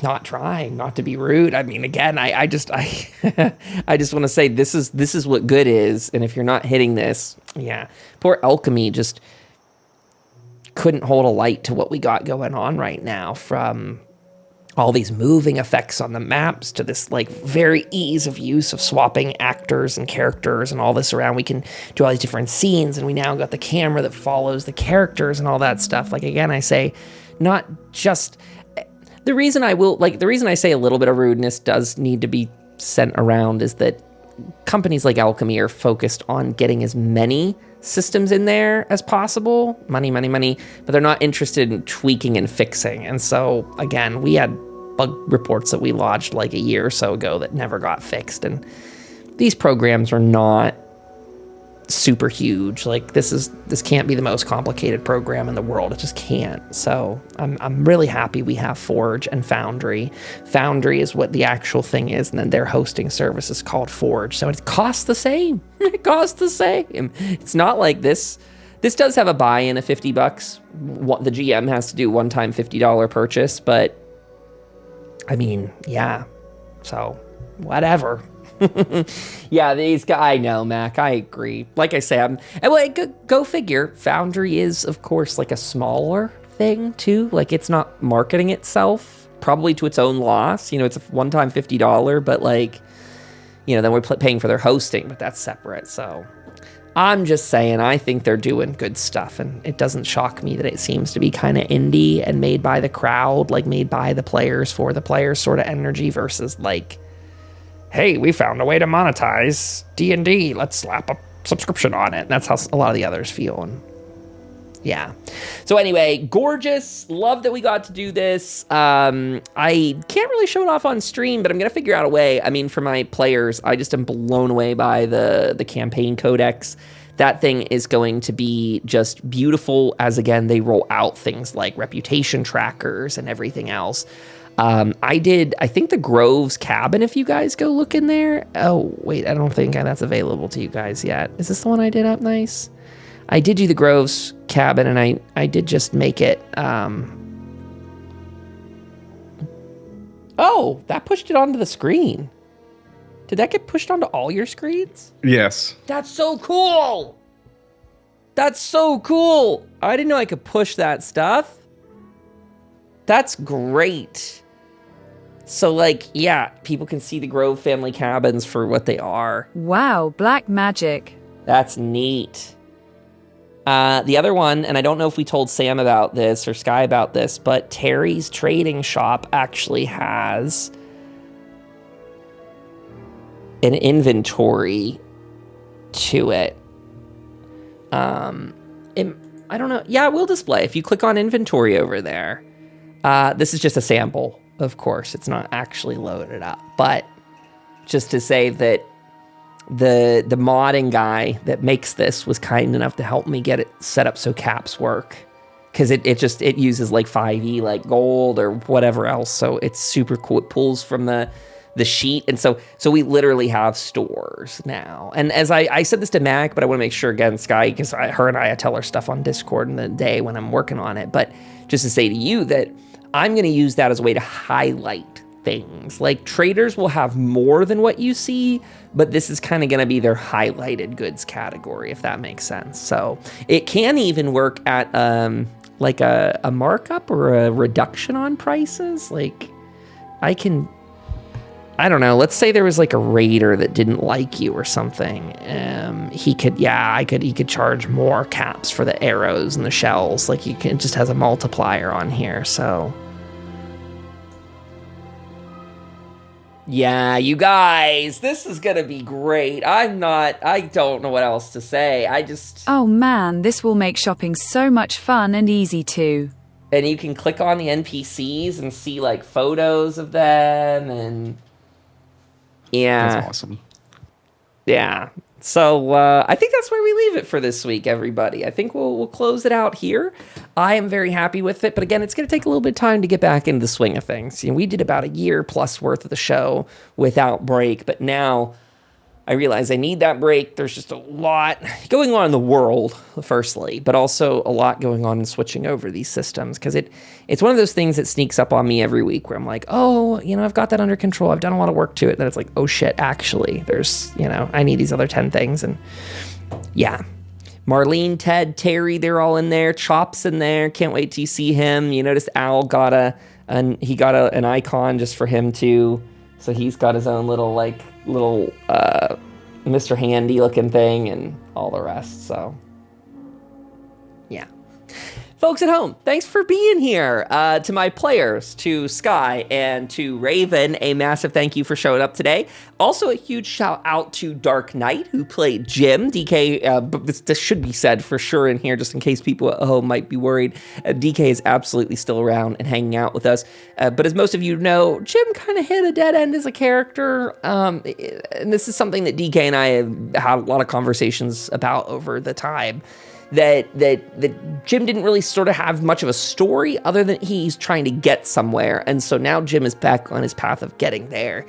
not trying, not to be rude. I mean, again, I just want to say this is what good is. And if you're not hitting this, yeah, poor Alchemy just couldn't hold a light to what we got going on right now, from all these moving effects on the maps to this like very ease of use of swapping actors and characters and all this around. We can do all these different scenes, and we now got the camera that follows the characters and all that stuff. Like, again, I say, not just the reason I say a little bit of rudeness does need to be sent around is that companies like Alchemy are focused on getting as many systems in there as possible. Money, but they're not interested in tweaking and fixing. And so, again, we had bug reports that we lodged like a year or so ago that never got fixed. And these programs are not super huge. Like, this can't be the most complicated program in the world. It just can't. So I'm really happy we have Forge and Foundry. Foundry is what the actual thing is, and then their hosting service is called Forge. So it costs the same. It costs the same. It's not like this. This does have a buy-in of $50. What the GM has to do one-time $50 purchase, but I mean, yeah. So whatever. Yeah, these guys, I know, Mac, I agree. Like I say, go figure. Foundry is, of course, like a smaller thing, too. Like, it's not marketing itself, probably to its own loss. You know, it's a one-time $50, but, like, you know, then we're paying for their hosting, but that's separate. So I'm just saying, I think they're doing good stuff, and it doesn't shock me that it seems to be kind of indie and made by the crowd, like made by the players for the players sort of energy versus, like, hey, we found a way to monetize D&D. Let's slap a subscription on it. And that's how a lot of the others feel. And yeah. So anyway, gorgeous. Love that we got to do this. I can't really show it off on stream, but I'm going to figure out a way. I mean, for my players, I just am blown away by the campaign codex. That thing is going to be just beautiful as, again, they roll out things like reputation trackers and everything else. I think the Grove's cabin, if you guys go look in there. Oh, wait, I don't think that's available to you guys yet. Is this the one I did up nice? I did do the Grove's cabin, and I did just make it. Oh, that pushed it onto the screen. Did that get pushed onto all your screens? Yes. That's so cool. That's so cool. I didn't know I could push that stuff. That's great. So, like, yeah, people can see the Grove family cabins for what they are. Wow, black magic. That's neat. The other one, and I don't know if we told Sam about this or Sky about this, but Terry's Trading Shop actually has an inventory to it. I I don't know. Yeah, it will display if you click on inventory over there. This is just a sample, of course. It's not actually loaded up, but just to say that the modding guy that makes this was kind enough to help me get it set up so caps work, because it uses like 5e like gold or whatever else, so it's super cool. It pulls from the sheet, and so we literally have stores now. And as I said this to Mac, but I want to make sure again, Sky, because her and I tell her stuff on Discord in the day when I'm working on it, but just to say to you that I'm going to use that as a way to highlight things. Like traders will have more than what you see, but this is kind of going to be their highlighted goods category, if that makes sense. So it can even work at like a markup or a reduction on prices. Like I don't know, let's say there was like a raider that didn't like you or something. He could charge more caps for the arrows and the shells. Like it just has a multiplier on here. So yeah, you guys, this is gonna be great. I don't know what else to say. Oh man, this will make shopping so much fun and easy too. And you can click on the NPCs and see like photos of them, and yeah. That's awesome. Yeah. So I think that's where we leave it for this week, everybody. I think we'll close it out here. I am very happy with it, but again, it's going to take a little bit of time to get back into the swing of things. You know, we did about a year plus worth of the show without break, but now I realize I need that break. There's just a lot going on in the world, firstly, but also a lot going on in switching over these systems, because it's one of those things that sneaks up on me every week where I'm like, oh, you know, I've got that under control. I've done a lot of work to it. Then it's like, oh shit, actually, there's, you know, I need these other 10 things. And yeah, Marlene, Ted, Terry, they're all in there. Chop's in there. Can't wait till you see him. You notice Al got an icon just for him too. So he's got his own little Mr. Handy looking thing and all the rest. So yeah. Folks at home, thanks for being here. To my players, to Sky and to Raven, a massive thank you for showing up today. Also, a huge shout out to Dark Knight, who played Jim. DK, this should be said for sure in here, just in case people at home might be worried. DK is absolutely still around and hanging out with us. But as most of you know, Jim kind of hit a dead end as a character. And this is something that DK and I have had a lot of conversations about over the time. That Jim didn't really sort of have much of a story other than he's trying to get somewhere. And so now Jim is back on his path of getting there.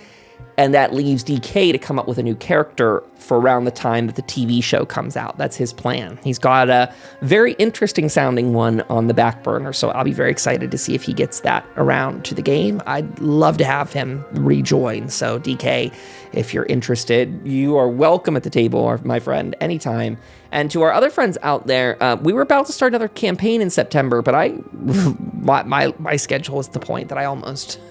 And that leaves DK to come up with a new character for around the time that the TV show comes out. That's his plan. He's got a very interesting sounding one on the back burner, so I'll be very excited to see if he gets that around to the game. I'd love to have him rejoin. So DK, if you're interested, you are welcome at the table, my friend, anytime. And to our other friends out there, we were about to start another campaign in September, but my schedule was at the point that I almost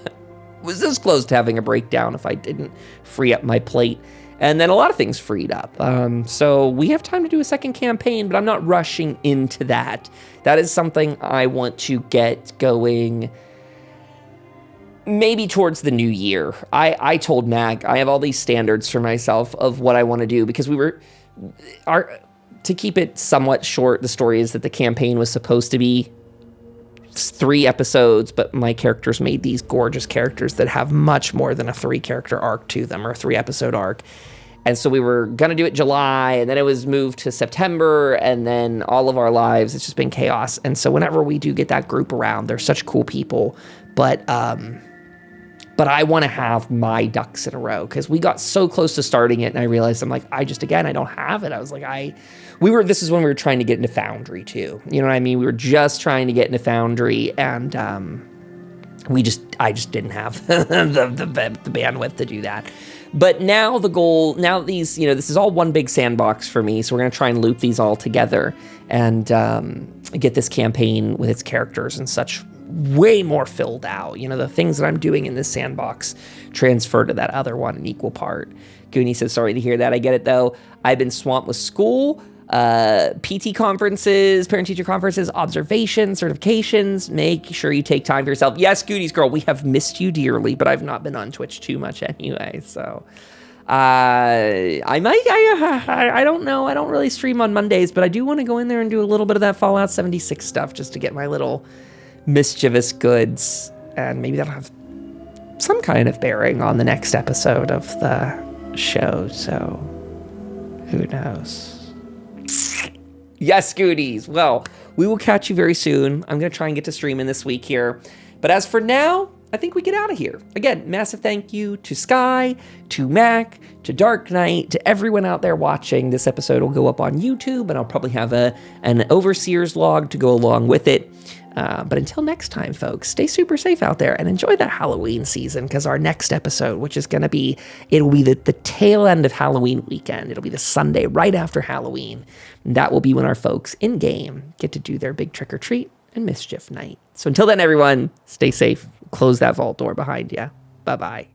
was this close to having a breakdown if I didn't free up my plate. And then a lot of things freed up. So we have time to do a second campaign, but I'm not rushing into that. That is something I want to get going maybe towards the new year. I told Mag, I have all these standards for myself of what I want to do, because to keep it somewhat short, the story is that the campaign was supposed to be 3 episodes, but my characters made these gorgeous characters that have much more than a 3-character arc to them, or a 3-episode arc. And so we were going to do it July, and then it was moved to September, and then all of our lives, it's just been chaos. And so whenever we do get that group around, they're such cool people. But I want to have my ducks in a row, because we got so close to starting it, and I realized I don't have it. I was like, this is when we were trying to get into Foundry too. You know what I mean? We were just trying to get into Foundry, and I just didn't have the bandwidth to do that. But now the goal, this is all one big sandbox for me. So we're going to try and loop these all together and get this campaign with its characters and such way more filled out. You know, the things that I'm doing in this sandbox transfer to that other one in equal part. Goonie says, sorry to hear that. I get it though. I've been swamped with school, PT conferences, parent-teacher conferences, observations, certifications. Make sure you take time for yourself. Yes, Goonies girl, we have missed you dearly, but I've not been on Twitch too much anyway. So I might, I don't know. I don't really stream on Mondays, but I do want to go in there and do a little bit of that Fallout 76 stuff just to get my little mischievous goods. And maybe that'll have some kind of bearing on the next episode of the show. So who knows? Yes, Goodies. Well, we will catch you very soon. I'm going to try and get to streaming this week here. But as for now, I think we get out of here. Again, massive thank you to Sky, to Mac, to Dark Knight, to everyone out there watching. This episode will go up on YouTube, and I'll probably have an Overseer's log to go along with it. But until next time, folks, stay super safe out there and enjoy the Halloween season, because our next episode, which is going to be, it'll be the tail end of Halloween weekend. It'll be the Sunday right after Halloween. And that will be when our folks in-game get to do their big trick-or-treat and mischief night. So until then, everyone, stay safe. Close that vault door behind you. Bye-bye.